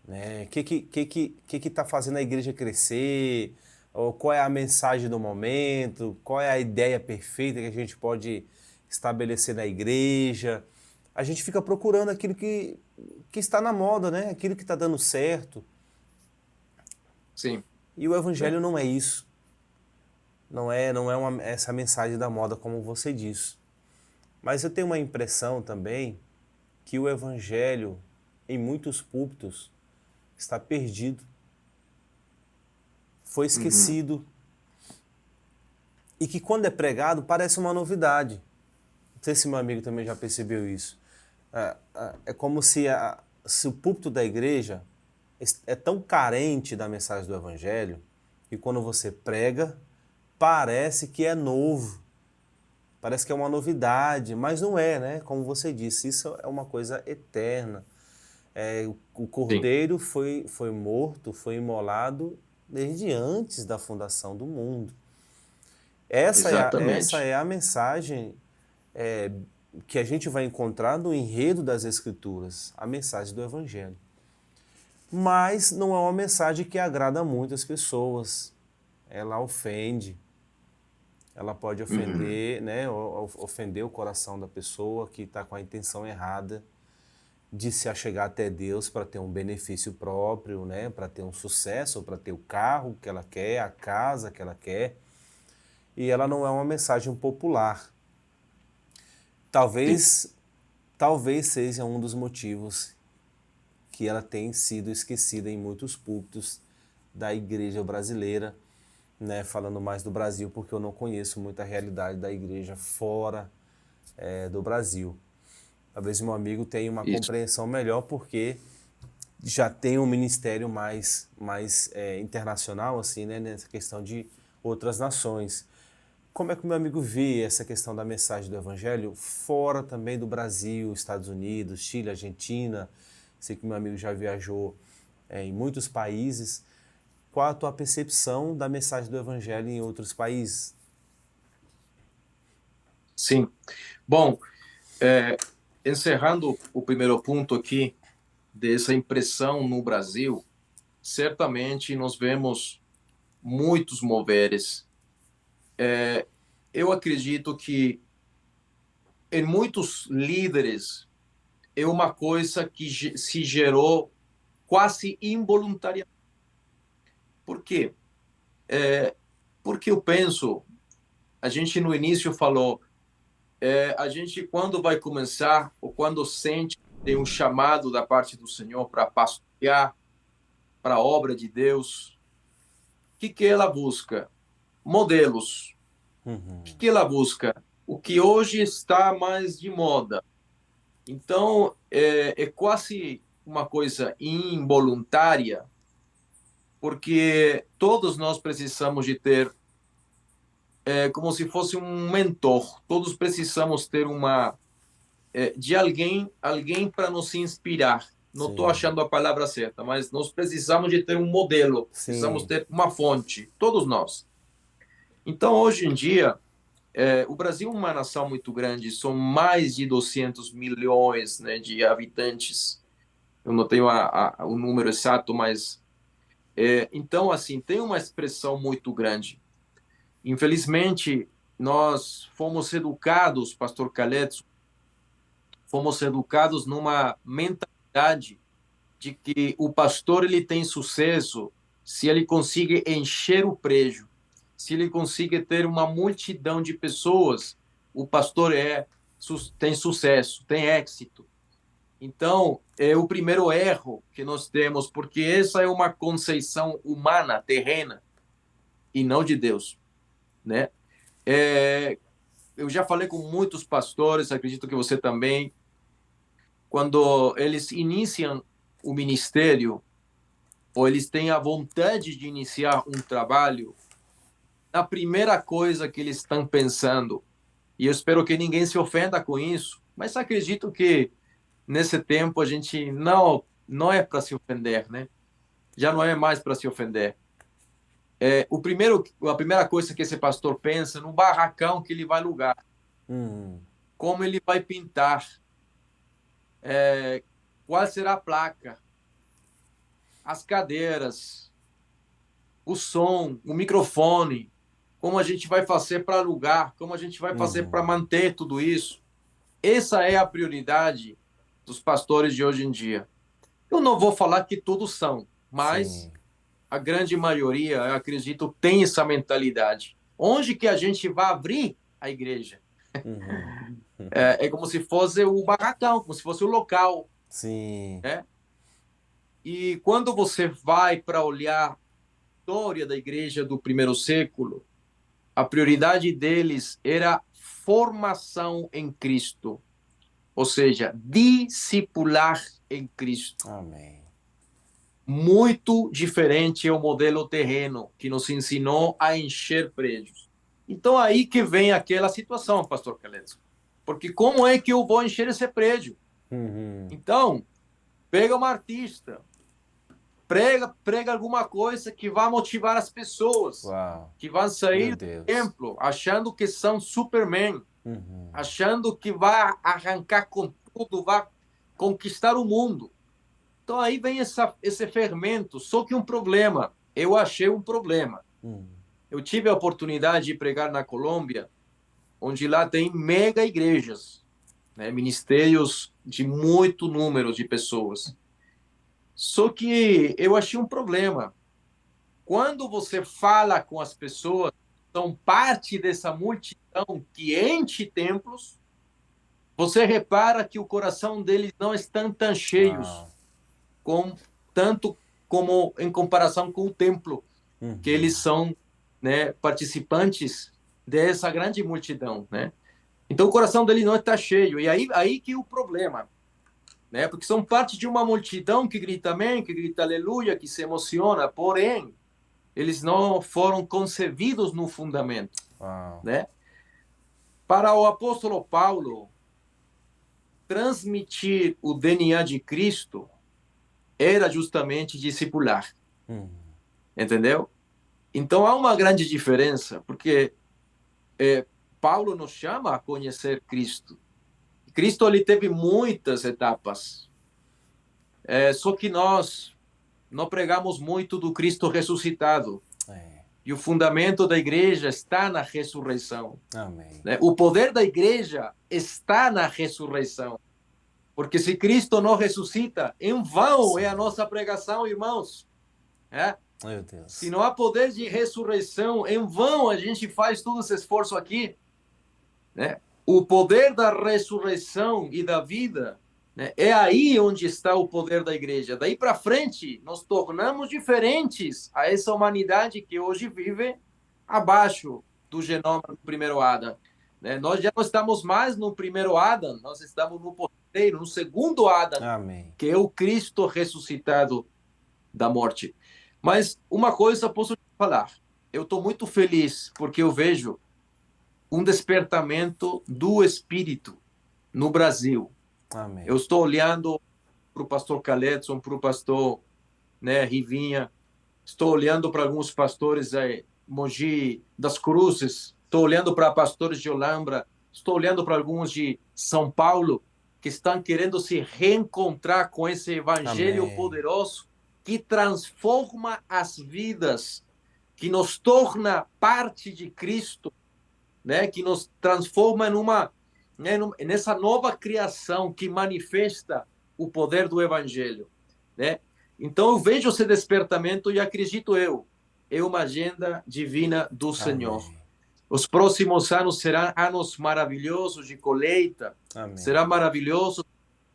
né? O que tá fazendo a igreja crescer? Ou qual é a mensagem do momento? Qual é a ideia perfeita que a gente pode estabelecer na igreja? A gente fica procurando aquilo que está na moda, né? Aquilo que está dando certo. Sim. E o evangelho não é isso. Não é essa mensagem da moda, como você disse. Mas eu tenho uma impressão também que o evangelho, em muitos púlpitos, está perdido. Foi esquecido. E que quando é pregado, parece uma novidade. Não sei se meu amigo também já percebeu isso. É como se o púlpito da igreja é tão carente da mensagem do evangelho que quando você prega, parece que é novo. Parece que é uma novidade, mas não é, né? Como você disse, isso é uma coisa eterna. O cordeiro foi morto, foi imolado desde antes da fundação do mundo. Essa é a mensagem que a gente vai encontrar no enredo das Escrituras, a mensagem do Evangelho. Mas não é uma mensagem que agrada muito as pessoas. Ela ofende. Ela pode ofender, né, ofender o coração da pessoa que está com a intenção errada de se achegar até Deus para ter um benefício próprio, né, para ter um sucesso, para ter o carro que ela quer, a casa que ela quer. E ela não é uma mensagem popular. Talvez seja um dos motivos que ela tem sido esquecida em muitos púlpitos da igreja brasileira, né, falando mais do Brasil, porque eu não conheço muito a realidade da igreja fora do Brasil. Talvez meu amigo tenha uma compreensão melhor, porque já tem um ministério mais internacional, assim, né, nessa questão de outras nações. Como é que o meu amigo vê essa questão da mensagem do Evangelho fora também do Brasil, Estados Unidos, Chile, Argentina? Sei que meu amigo já viajou em muitos países. Qual a tua percepção da mensagem do Evangelho em outros países? Sim. Bom, encerrando o primeiro ponto aqui, dessa impressão no Brasil, certamente nós vemos muitos moveres. Eu acredito que em muitos líderes é uma coisa que se gerou quase involuntariamente. Por quê? Porque eu penso, a gente no início falou, a gente quando vai começar, ou quando sente que tem um chamado da parte do Senhor para pastorear, para a obra de Deus, o que ela busca? Modelos. O Uhum. que ela busca? O que hoje está mais de moda. Então, é quase uma coisa involuntária, porque todos nós precisamos de ter, como se fosse um mentor, todos precisamos ter de alguém para nos inspirar. Não estou Sim, achando a palavra certa, mas nós precisamos de ter um modelo, precisamos sim, ter uma fonte, todos nós. Então, hoje em dia, o Brasil é uma nação muito grande, são mais de 200 milhões, né, de habitantes. Eu não tenho o número exato, mas então assim tem uma expressão muito grande. Infelizmente, nós fomos educados, Pastor Khaled, fomos educados numa mentalidade de que o pastor ele tem sucesso se ele consegue encher o prédio, se ele consegue ter uma multidão de pessoas, o pastor tem sucesso, tem êxito. Então, é o primeiro erro que nós temos, porque essa é uma conceição humana, terrena, e não de Deus, né? Eu já falei com muitos pastores, acredito que você também, quando eles iniciam o ministério, ou eles têm a vontade de iniciar um trabalho, a primeira coisa que eles estão pensando, e eu espero que ninguém se ofenda com isso, mas acredito que nesse tempo a gente não é para se ofender, né? Já não é mais para se ofender. A primeira coisa que esse pastor pensa no barracão que ele vai alugar, uhum. como ele vai pintar, qual será a placa, as cadeiras, o som, o microfone, como a gente vai fazer para alugar, como a gente vai fazer para Uhum. manter tudo isso. Essa é a prioridade dos pastores de hoje em dia. Eu não vou falar que todos são, mas Sim. a grande maioria, eu acredito, tem essa mentalidade. Onde que a gente vai abrir a igreja? Uhum. É como se fosse o barracão, como se fosse o local, Sim. né? E quando você vai para olhar a história da igreja do primeiro século, a prioridade deles era formação em Cristo, ou seja, discipular em Cristo. Amém. Muito diferente é o modelo terreno que nos ensinou a encher prédios. Então aí que vem aquela situação, pastor Calesco. Porque como é que eu vou encher esse prédio? Uhum. Então, pega um artista, prega alguma coisa que vai motivar as pessoas, Uau. que vão Meu sair do Deus. templo achando que são Superman, Uhum. achando que vai arrancar com tudo, vai conquistar o mundo. Então aí vem esse fermento, só que um problema, eu achei um problema. Uhum. Eu tive a oportunidade de pregar na Colômbia, onde lá tem mega igrejas, né, ministérios de muito número de pessoas. Só que eu achei um problema. Quando você fala com as pessoas, são parte dessa multidão que enche templos, você repara que o coração deles não estão tão cheios, Uau. com, tanto como em comparação com o templo, que Uhum. eles são, né, participantes dessa grande multidão, né? Então o coração dele não está cheio. E aí que é o problema, né? Porque são parte de uma multidão que grita amém, que grita aleluia, que se emociona, porém eles não foram concebidos no fundamento, Uau. né? Para o apóstolo Paulo, transmitir o DNA de Cristo era justamente discipular, Uhum. entendeu? Então há uma grande diferença, porque Paulo nos chama a conhecer Cristo. Cristo ele teve muitas etapas, só que nós não pregamos muito do Cristo ressuscitado. E o fundamento da igreja está na ressurreição. Amém. Né? O poder da igreja está na ressurreição. Porque se Cristo não ressuscita, em vão Sim. é a nossa pregação, irmãos. Meu Deus. Se não há poder de ressurreição, em vão a gente faz todo esse esforço aqui. Né? O poder da ressurreição e da vida, né? É aí onde está o poder da igreja. Daí para frente, nós tornamos diferentes a essa humanidade que hoje vive abaixo do genoma do primeiro Adão. Né? Nós já não estamos mais no primeiro Adão, nós estamos no posteiro, no segundo Adão, Amém. que é o Cristo ressuscitado da morte. Mas uma coisa posso te falar, eu estou muito feliz porque eu vejo um despertamento do Espírito no Brasil. Amém. Eu estou olhando para o pastor Caletson, para o pastor, né, Rivinha, estou olhando para alguns pastores aí, Mogi das Cruzes, estou olhando para pastores de Olambra, estou olhando para alguns de São Paulo, que estão querendo se reencontrar com esse evangelho Amém. poderoso que transforma as vidas, que nos torna parte de Cristo, né, que nos transforma nessa nova criação que manifesta o poder do evangelho, né? Então eu vejo esse despertamento e acredito é uma agenda divina do Senhor. Amém. Os próximos anos serão anos maravilhosos de colheita. Amém. Será maravilhoso.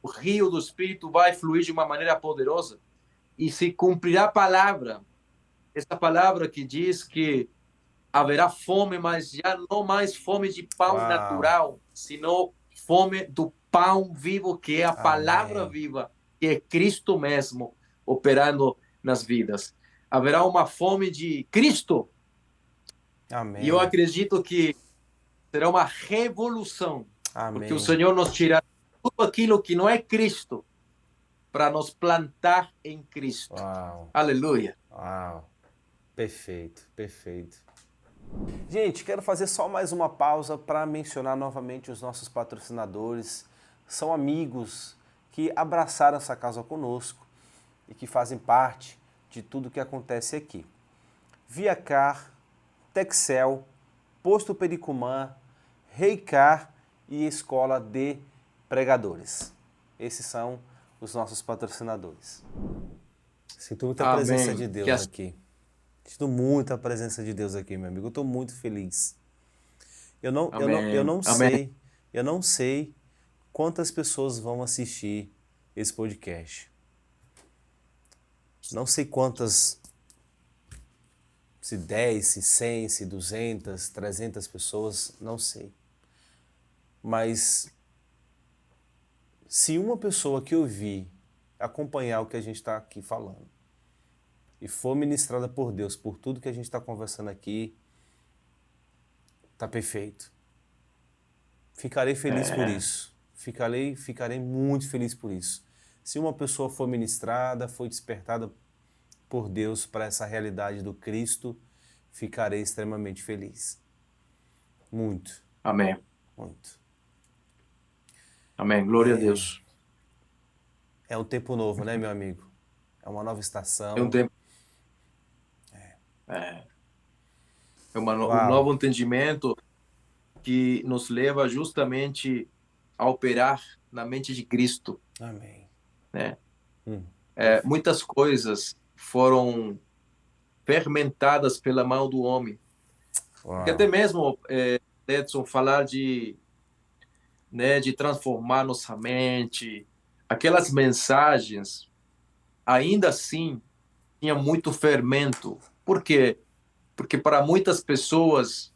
O rio do Espírito vai fluir de uma maneira poderosa e se cumprirá a palavra. Essa palavra que diz que haverá fome, mas já não mais fome de pão natural, senão fome do pão vivo, que é a palavra viva, que é Cristo mesmo operando nas vidas. Haverá uma fome de Cristo. Amém. E eu acredito que será uma revolução, Amém. porque o Senhor nos tirará tudo aquilo que não é Cristo para nos plantar em Cristo. Uau. Aleluia. Uau. Perfeito, perfeito. Gente, quero fazer só mais uma pausa para mencionar novamente os nossos patrocinadores. São amigos que abraçaram essa causa conosco e que fazem parte de tudo que acontece aqui. Viacar, Texel, Posto Pericumã, Reicar e Escola de Pregadores. Esses são os nossos patrocinadores. Sinto muita presença de Deus aqui. Sinto muita presença de Deus aqui, meu amigo. Eu estou muito feliz. Eu não sei quantas pessoas vão assistir esse podcast. Não sei quantas, se 10, se 100, se 200, 300 pessoas, não sei. Mas se uma pessoa que ouvir acompanhar o que a gente está aqui falando e for ministrada por Deus, por tudo que a gente está conversando aqui, tá perfeito. Ficarei feliz por isso. Ficarei muito feliz por isso. Se uma pessoa for ministrada, for despertada por Deus para essa realidade do Cristo, ficarei extremamente feliz. Muito. Amém. Muito. Amém. Glória a Deus. É um tempo novo, né, meu amigo? É uma nova estação. É um tempo. É um novo entendimento que nos leva justamente a operar na mente de Cristo. Amém. Né? Muitas coisas foram fermentadas pela mão do homem. Porque até mesmo, Edson, falar de transformar nossa mente, aquelas mensagens, ainda assim, tinha muito fermento. Por quê? Porque para muitas pessoas,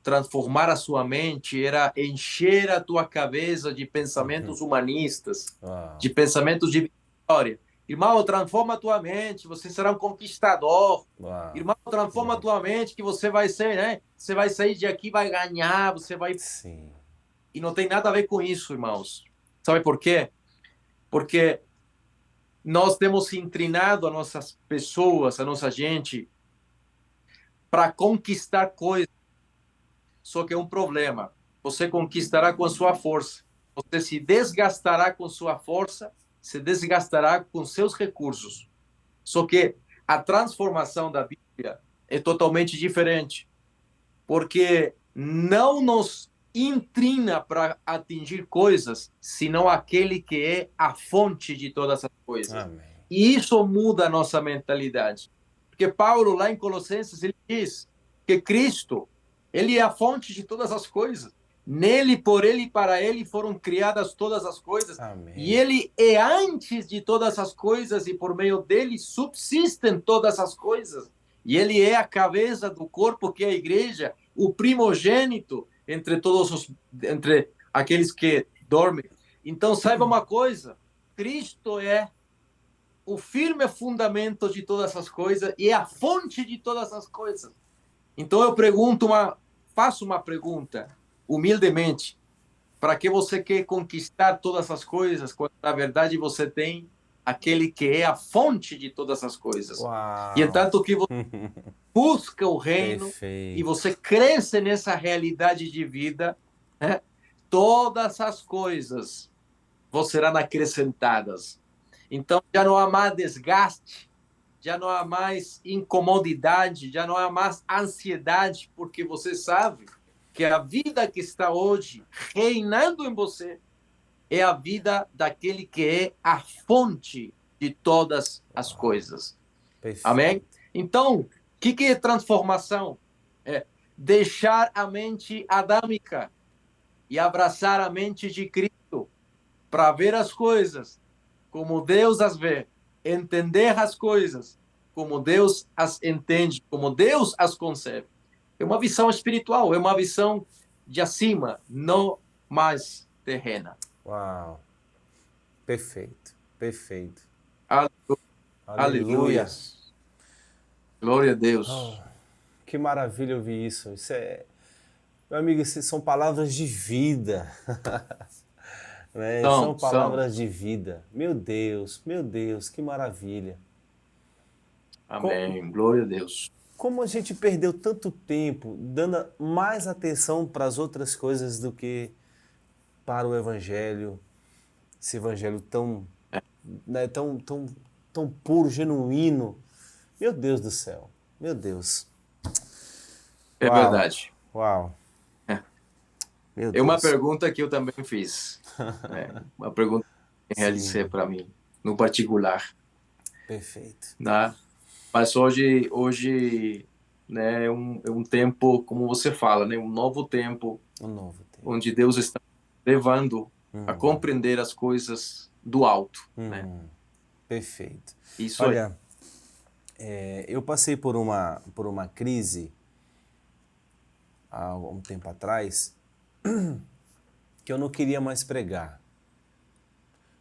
transformar a sua mente era encher a tua cabeça de pensamentos humanistas, de pensamentos de vitória. Irmão, transforma a tua mente, você será um conquistador. Irmão, transforma a tua mente que você vai ser, né? Você vai sair de aqui, vai ganhar, você vai... Sim. E não tem nada a ver com isso, irmãos. Sabe por quê? Porque nós temos inclinado as nossas pessoas, a nossa gente, para conquistar coisas. só que é um problema. Você conquistará com sua força. Você se desgastará com sua força, se desgastará com seus recursos. Só que a transformação da Bíblia é totalmente diferente, porque não nos inclina para atingir coisas, senão aquele que é a fonte de todas as coisas. Amém. E isso muda a nossa mentalidade. Porque Paulo, lá em Colossenses, ele diz que Cristo, ele é a fonte de todas as coisas. Nele, por ele e para ele foram criadas todas as coisas. Amém. E ele é antes de todas as coisas e por meio dele subsistem todas as coisas. E ele é a cabeça do corpo que é a igreja, o primogênito entre aqueles que dormem. Então saiba uma coisa, Cristo é o firme fundamento de todas as coisas e é a fonte de todas as coisas. Então eu faço uma pergunta, humildemente, para que você quer conquistar todas as coisas, quando na verdade você tem aquele que é a fonte de todas as coisas. Uau. E é tanto que você busca o reino Perfeito. e você cresce nessa realidade de vida, né? Todas as coisas vão serão acrescentadas. Então já não há mais desgaste, já não há mais incomodidade, já não há mais ansiedade, porque você sabe que a vida que está hoje reinando em você é a vida daquele que é a fonte de todas as coisas. Perfeito. Amém? Então, o que é transformação? É deixar a mente adâmica e abraçar a mente de Cristo para ver as coisas como Deus as vê, entender as coisas como Deus as entende, como Deus as concebe. É uma visão espiritual, é uma visão de acima, não mais terrena. Uau. Perfeito. Perfeito. Aleluia. Glória a Deus. Oh, que maravilha ouvir isso. Isso é, meu amigo, isso são palavras de vida. Né? São palavras de vida. Meu Deus, que maravilha. Amém. Glória a Deus. Como a gente perdeu tanto tempo dando mais atenção para as outras coisas do que para o Evangelho, esse Evangelho tão, né, tão puro, genuíno. Meu Deus do céu, meu Deus. É verdade. Uau. Meu É Deus. uma pergunta que eu também fiz. Uma pergunta que realizei para mim, no particular. Perfeito. Né? Mas hoje né, é um tempo, como você fala, né, um novo tempo, onde Deus está levando a compreender as coisas do alto. Né? Perfeito. Isso Olha, eu passei por uma crise há um tempo atrás que eu não queria mais pregar.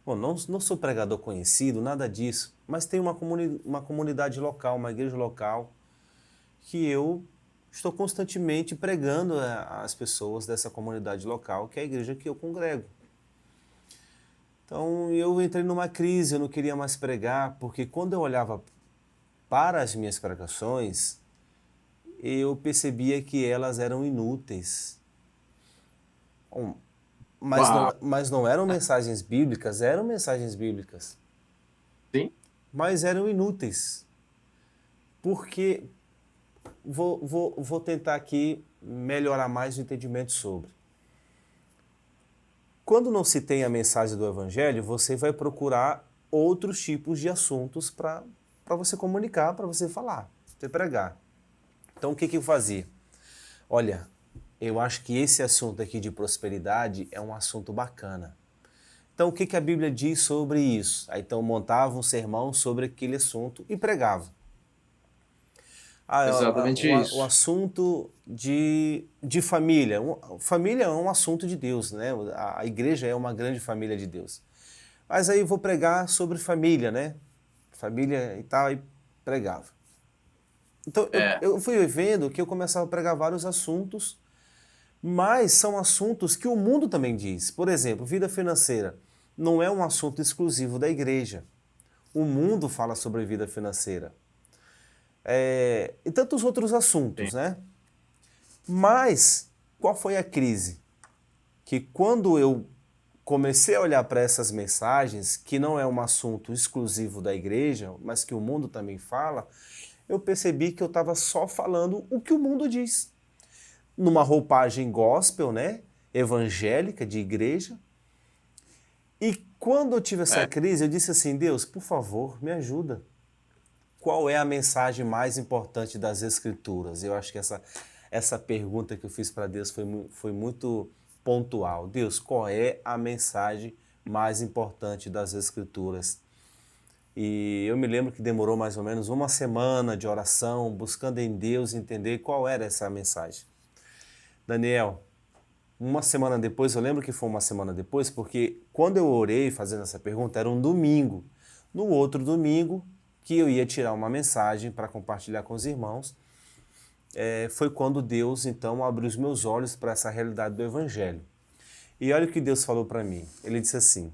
Bom, não sou pregador conhecido, nada disso, mas tem uma comunidade local, uma igreja local, que eu estou constantemente pregando às pessoas dessa comunidade local, que é a igreja que eu congrego. Então eu entrei numa crise, eu não queria mais pregar, porque quando eu olhava para as minhas pregações, eu percebia que elas eram inúteis. Bom, mas não eram mensagens bíblicas, eram mensagens bíblicas. Sim. Mas eram inúteis. Porque, vou tentar aqui melhorar mais o entendimento sobre. Quando não se tem a mensagem do Evangelho, você vai procurar outros tipos de assuntos para você comunicar, para você falar, para você pregar. Então o que eu fazia? Olha, eu acho que esse assunto aqui de prosperidade é um assunto bacana. Então, o que a Bíblia diz sobre isso? Aí, então, montava um sermão sobre aquele assunto e pregava. Exatamente isso. O assunto de família. Família é um assunto de Deus, né? A igreja é uma grande família de Deus. Mas aí eu vou pregar sobre família, né? Família e tal, e pregava. Então, eu fui vendo que eu começava a pregar vários assuntos, mas são assuntos que o mundo também diz. Por exemplo, vida financeira não é um assunto exclusivo da igreja. O mundo fala sobre vida financeira. E tantos outros assuntos, né? Mas, qual foi a crise? Que quando eu comecei a olhar para essas mensagens, que não é um assunto exclusivo da igreja, mas que o mundo também fala, eu percebi que eu estava só falando o que o mundo diz. Numa roupagem gospel, né? Evangélica, de igreja. E quando eu tive essa crise, eu disse assim, Deus, por favor, me ajuda. Qual é a mensagem mais importante das Escrituras? Eu acho que essa pergunta que eu fiz para Deus foi muito pontual. Deus, qual é a mensagem mais importante das Escrituras? E eu me lembro que demorou mais ou menos uma semana de oração, buscando em Deus entender qual era essa mensagem. Daniel, uma semana depois, eu lembro que foi uma semana depois, porque quando eu orei fazendo essa pergunta, era um domingo. No outro domingo, que eu ia tirar uma mensagem para compartilhar com os irmãos, foi quando Deus, então, abriu os meus olhos para essa realidade do Evangelho. E olha o que Deus falou para mim. Ele disse assim,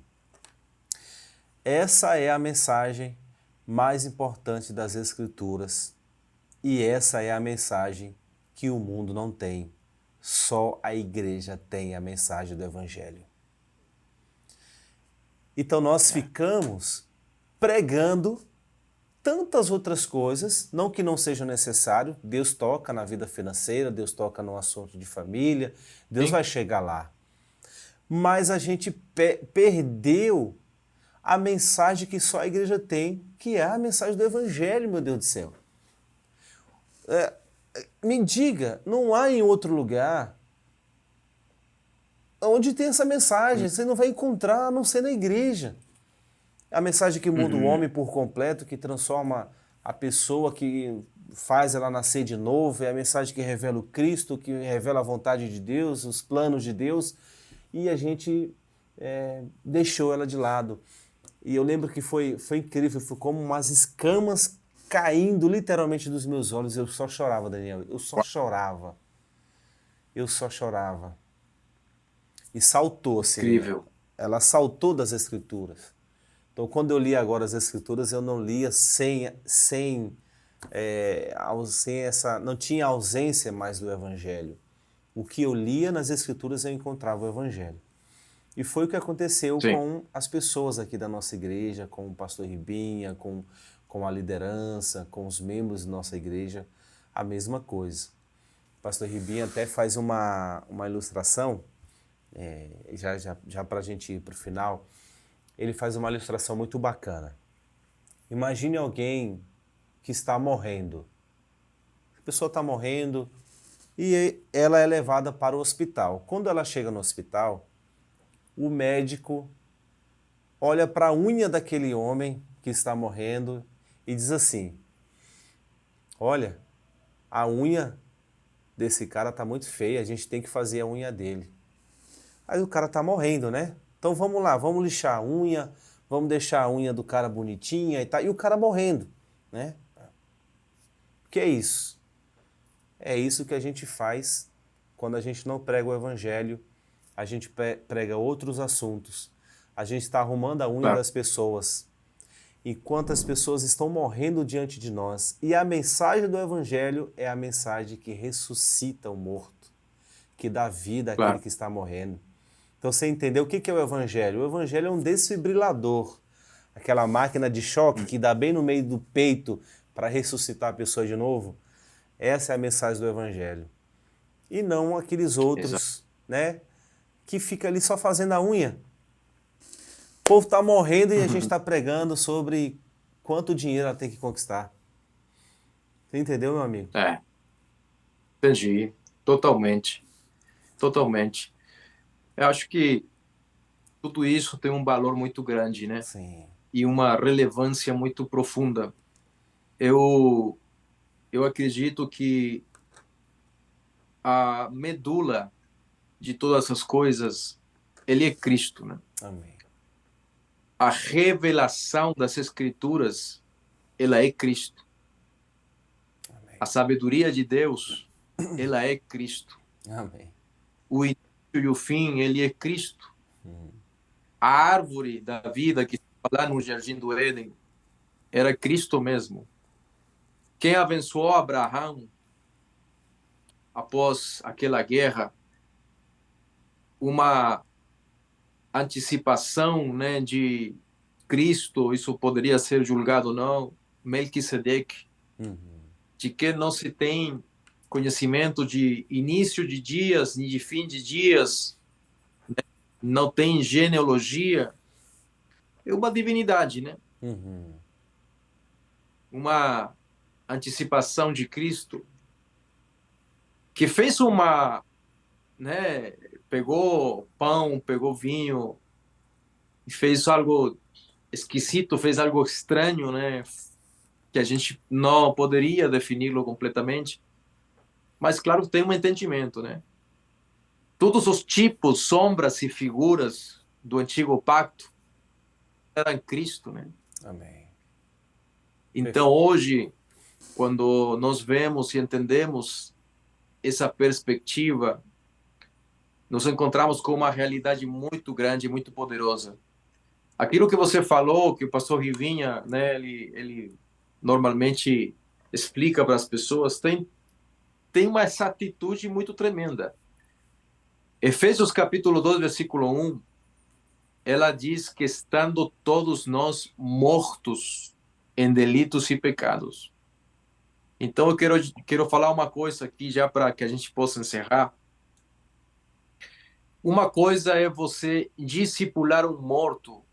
essa é a mensagem mais importante das Escrituras e essa é a mensagem que o mundo não tem. Só a igreja tem a mensagem do Evangelho. Então nós ficamos pregando tantas outras coisas, não que não seja necessário, Deus toca na vida financeira, Deus toca no assunto de família, Deus vai chegar lá. Mas a gente perdeu a mensagem que só a igreja tem, que é a mensagem do Evangelho, meu Deus do céu. Me diga, não há em outro lugar onde tem essa mensagem, você não vai encontrar a não ser na igreja. A mensagem que muda o homem por completo, que transforma a pessoa, que faz ela nascer de novo, é a mensagem que revela o Cristo, que revela a vontade de Deus, os planos de Deus, e a gente deixou ela de lado. E eu lembro que foi incrível, foi como umas escamas caindo literalmente dos meus olhos. Eu só chorava, Daniel, eu só chorava. Eu só chorava. E saltou, assim. Incrível. Ela saltou das Escrituras. Então, quando eu li agora as Escrituras, eu não lia não tinha ausência mais do Evangelho. O que eu lia nas Escrituras, eu encontrava o Evangelho. E foi o que aconteceu com as pessoas aqui da nossa igreja, com o pastor Ribinha, com a liderança, com os membros da nossa igreja, a mesma coisa. O pastor Ribinha até faz uma ilustração, já para a gente ir para o final, ele faz uma ilustração muito bacana. Imagine alguém que está morrendo. A pessoa está morrendo e ela é levada para o hospital. Quando ela chega no hospital, o médico olha para a unha daquele homem que está morrendo e diz assim, olha, a unha desse cara está muito feia, a gente tem que fazer a unha dele. Aí o cara está morrendo, né? Então vamos lá, vamos lixar a unha, vamos deixar a unha do cara bonitinha e tal. E o cara morrendo, né? O que é isso? É isso que a gente faz quando a gente não prega o Evangelho, a gente prega outros assuntos. A gente está arrumando a unha das pessoas. Enquanto as pessoas estão morrendo diante de nós. E a mensagem do Evangelho é a mensagem que ressuscita o morto, que dá vida àquele que está morrendo. Então você entendeu o que é o Evangelho? O Evangelho é um desfibrilador, aquela máquina de choque que dá bem no meio do peito para ressuscitar a pessoa de novo. Essa é a mensagem do Evangelho. E não aqueles outros, né, que fica ali só fazendo a unha. O povo está morrendo e a gente está pregando sobre quanto dinheiro ela tem que conquistar. Você entendeu, meu amigo? Entendi. Totalmente. Totalmente. Eu acho que tudo isso tem um valor muito grande, né? Sim. E uma relevância muito profunda. Eu acredito que a medula de todas essas coisas, ele é Cristo, né? Amém. A revelação das Escrituras, ela é Cristo. Amém. A sabedoria de Deus, ela é Cristo. Amém. O início e o fim, ele é Cristo. A árvore da vida que estava lá no Jardim do Éden era Cristo mesmo. Quem abençoou Abraão após aquela guerra uma antecipação, né, de Cristo, isso poderia ser julgado ou não, Melquisedeque, de que não se tem conhecimento de início de dias, nem de fim de dias, não tem genealogia, é uma divindade, né? Uma antecipação de Cristo, que fez uma, né, pegou pão, pegou vinho, e fez algo esquisito, fez algo estranho, né, que a gente não poderia defini-lo completamente, mas claro, tem um entendimento, né? Todos os tipos, sombras e figuras do antigo pacto eram Cristo, né? Amém. Então, hoje, quando nós vemos e entendemos essa perspectiva, nos encontramos com uma realidade muito grande, muito poderosa. Aquilo que você falou, que o pastor Rivinha, né, ele normalmente explica para as pessoas, tem uma essa atitude muito tremenda. Efésios capítulo 2, versículo 1, ela diz que estando todos nós mortos em delitos e pecados. Então eu quero falar uma coisa aqui já para que a gente possa encerrar. Uma coisa é você discipular um morto,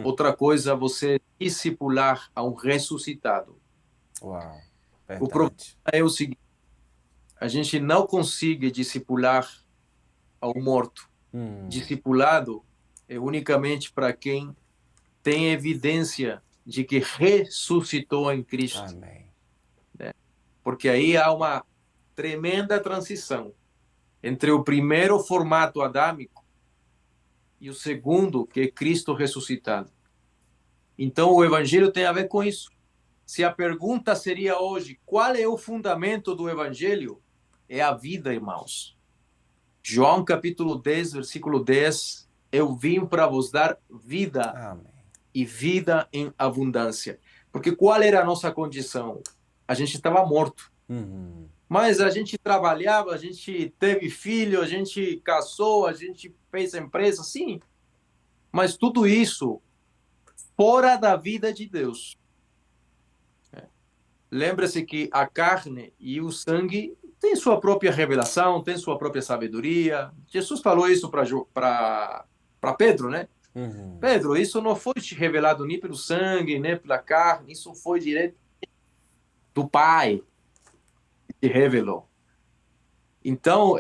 outra coisa é você discipular a um ressuscitado. Uau, O problema verdade. é o seguinte, a gente não consegue discipular ao morto. Discipulado é unicamente para quem tem evidência de que ressuscitou em Cristo. Amém. Porque aí há uma tremenda transição entre o primeiro formato adâmico e o segundo, que é Cristo ressuscitado. Então, o Evangelho tem a ver com isso. Se a pergunta seria hoje, qual é o fundamento do Evangelho? É a vida, irmãos. João capítulo 10, versículo 10, eu vim para vos dar vida. Amém. E vida em abundância. Porque qual era a nossa condição? A gente estava morto. Mas a gente trabalhava, a gente teve filho, a gente casou, a gente fez empresa, sim. Mas tudo isso fora da vida de Deus. Lembra-se que a carne e o sangue têm sua própria revelação, têm sua própria sabedoria. Jesus falou isso para Pedro, né? Pedro, isso não foi te revelado nem pelo sangue, nem pela carne, isso foi direto do Pai que te revelou. Então,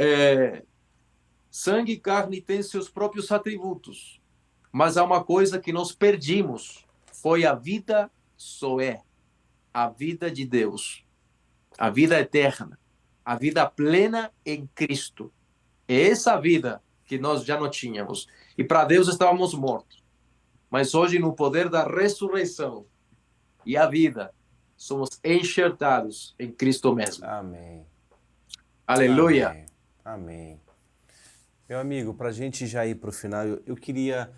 sangue e carne têm seus próprios atributos, mas há uma coisa que nós perdimos, foi a vida Zoé, a vida de Deus, a vida eterna, a vida plena em Cristo. É essa vida que nós já não tínhamos. E para Deus estávamos mortos. Mas hoje, no poder da ressurreição e a vida, somos enxertados em Cristo mesmo. Amém. Aleluia. Amém. Amém. Meu amigo, para a gente já ir para o final, eu queria...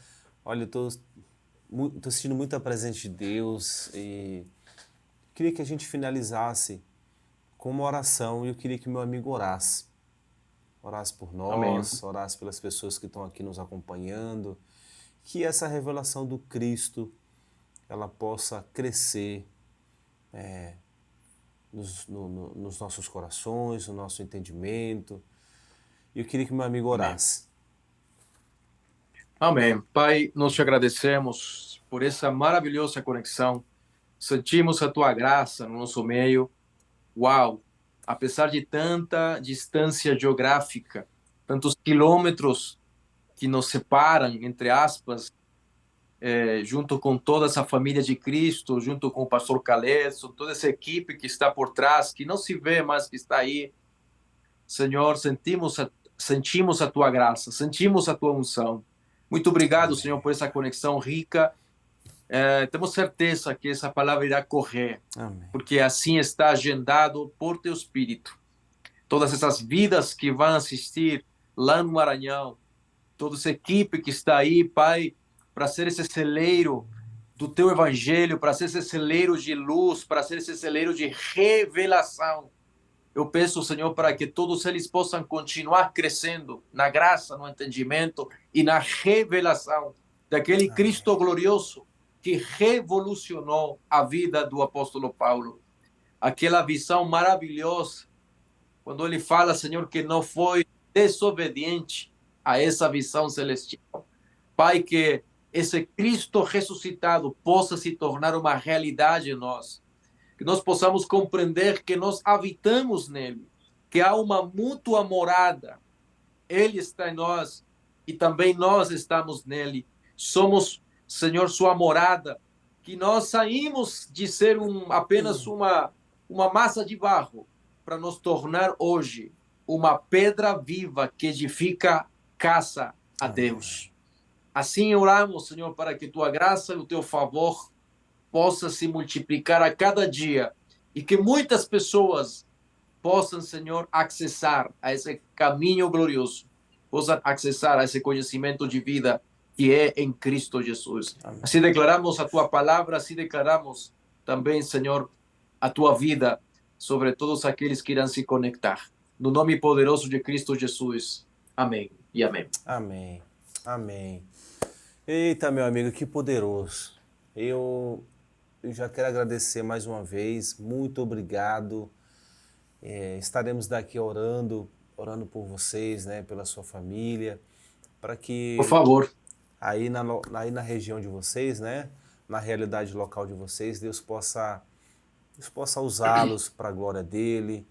Olha, eu estou sentindo muito a presença de Deus e queria que a gente finalizasse com uma oração e eu queria que meu amigo orasse. Orasse por nós, Amém. Orasse pelas pessoas que estão aqui nos acompanhando, que essa revelação do Cristo ela possa crescer nos nossos corações, no nosso entendimento. E eu queria que meu amigo orasse. Amém. Pai, nós te agradecemos por essa maravilhosa conexão. Sentimos a tua graça no nosso meio. Uau! Apesar de tanta distância geográfica, tantos quilômetros que nos separam, entre aspas, junto com toda essa família de Cristo, junto com o pastor Calesso, toda essa equipe que está por trás, que não se vê, mas que está aí. Senhor, sentimos a tua graça, sentimos a tua unção. Muito obrigado, Amém. Senhor, por essa conexão rica. Temos certeza que essa palavra irá correr, Amém. Porque assim está agendado por teu Espírito. Todas essas vidas que vão assistir lá no Maranhão, toda essa equipe que está aí, Pai, para ser esse celeiro do teu evangelho, para ser esse celeiro de luz, para ser esse celeiro de revelação. Eu peço, Senhor, para que todos eles possam continuar crescendo na graça, no entendimento e na revelação daquele Amém. Cristo glorioso que revolucionou a vida do apóstolo Paulo. Aquela visão maravilhosa, quando ele fala, Senhor, que não foi desobediente a essa visão celestial. Pai, que esse Cristo ressuscitado possa se tornar uma realidade em nós, que nós possamos compreender que nós habitamos nele, que há uma mútua morada. Ele está em nós e também nós estamos nele. Somos, Senhor, sua morada, que nós saímos de ser apenas uma massa de barro para nos tornar hoje uma pedra viva que edifica casa a Amém. Deus. Assim oramos, Senhor, para que tua graça e o teu favor possa se multiplicar a cada dia e que muitas pessoas possam, Senhor, acessar a esse caminho glorioso, possam acessar a esse conhecimento de vida que é em Cristo Jesus. Amém. Assim declaramos a tua palavra, assim declaramos também, Senhor, a tua vida sobre todos aqueles que irão se conectar. No nome poderoso de Cristo Jesus. Amém e amém. Amém. Amém. Eita, meu amigo, que poderoso. Eu já quero agradecer mais uma vez. Muito obrigado. Estaremos daqui orando por vocês, né, pela sua família, para Por que favor. aí na região de vocês, né, na realidade local de vocês, Deus possa usá-los para a glória dele,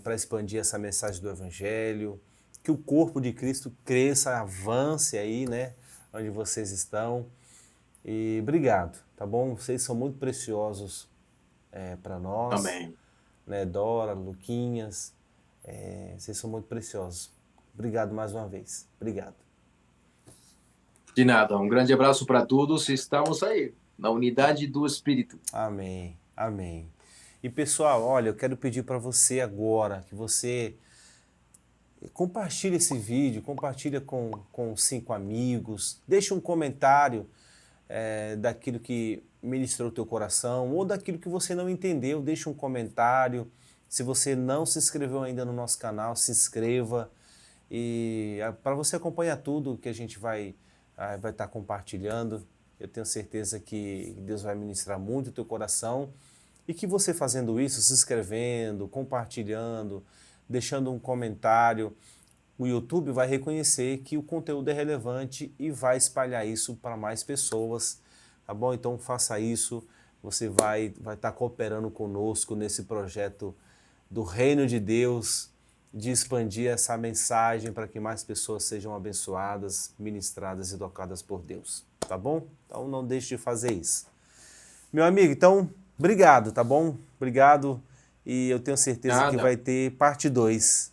para expandir essa mensagem do Evangelho, que o corpo de Cristo cresça, avance aí, né, onde vocês estão. E obrigado, tá bom? Vocês são muito preciosos para nós, Amém. né, Dora, Luquinhas, vocês são muito preciosos. Obrigado mais uma vez. Obrigado. De nada. Um grande abraço para todos. Estamos aí, na unidade do Espírito. Amém. Amém. E pessoal, olha, eu quero pedir para você agora que você compartilhe esse vídeo, compartilha com 5 amigos, deixa um comentário daquilo que ministrou o teu coração ou daquilo que você não entendeu, deixa um comentário. Se você não se inscreveu ainda no nosso canal, se inscreva e para você acompanhar tudo que a gente vai estar compartilhando. Eu tenho certeza que Deus vai ministrar muito o teu coração e que você fazendo isso, se inscrevendo, compartilhando, deixando um comentário, o YouTube vai reconhecer que o conteúdo é relevante e vai espalhar isso para mais pessoas, tá bom? Então faça isso, você vai estar cooperando conosco nesse projeto do Reino de Deus, de expandir essa mensagem para que mais pessoas sejam abençoadas, ministradas e tocadas por Deus, tá bom? Então não deixe de fazer isso. Meu amigo, então, obrigado, tá bom? Obrigado e eu tenho certeza que vai ter parte 2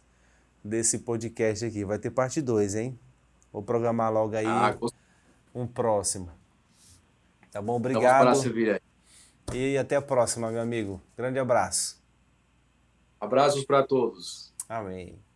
desse podcast aqui. Vai ter parte 2, hein? Vou programar logo aí um próximo. Tá bom? Obrigado. Estamos para servir aí. E até a próxima, meu amigo. Grande abraço. Abraços para todos. Amém.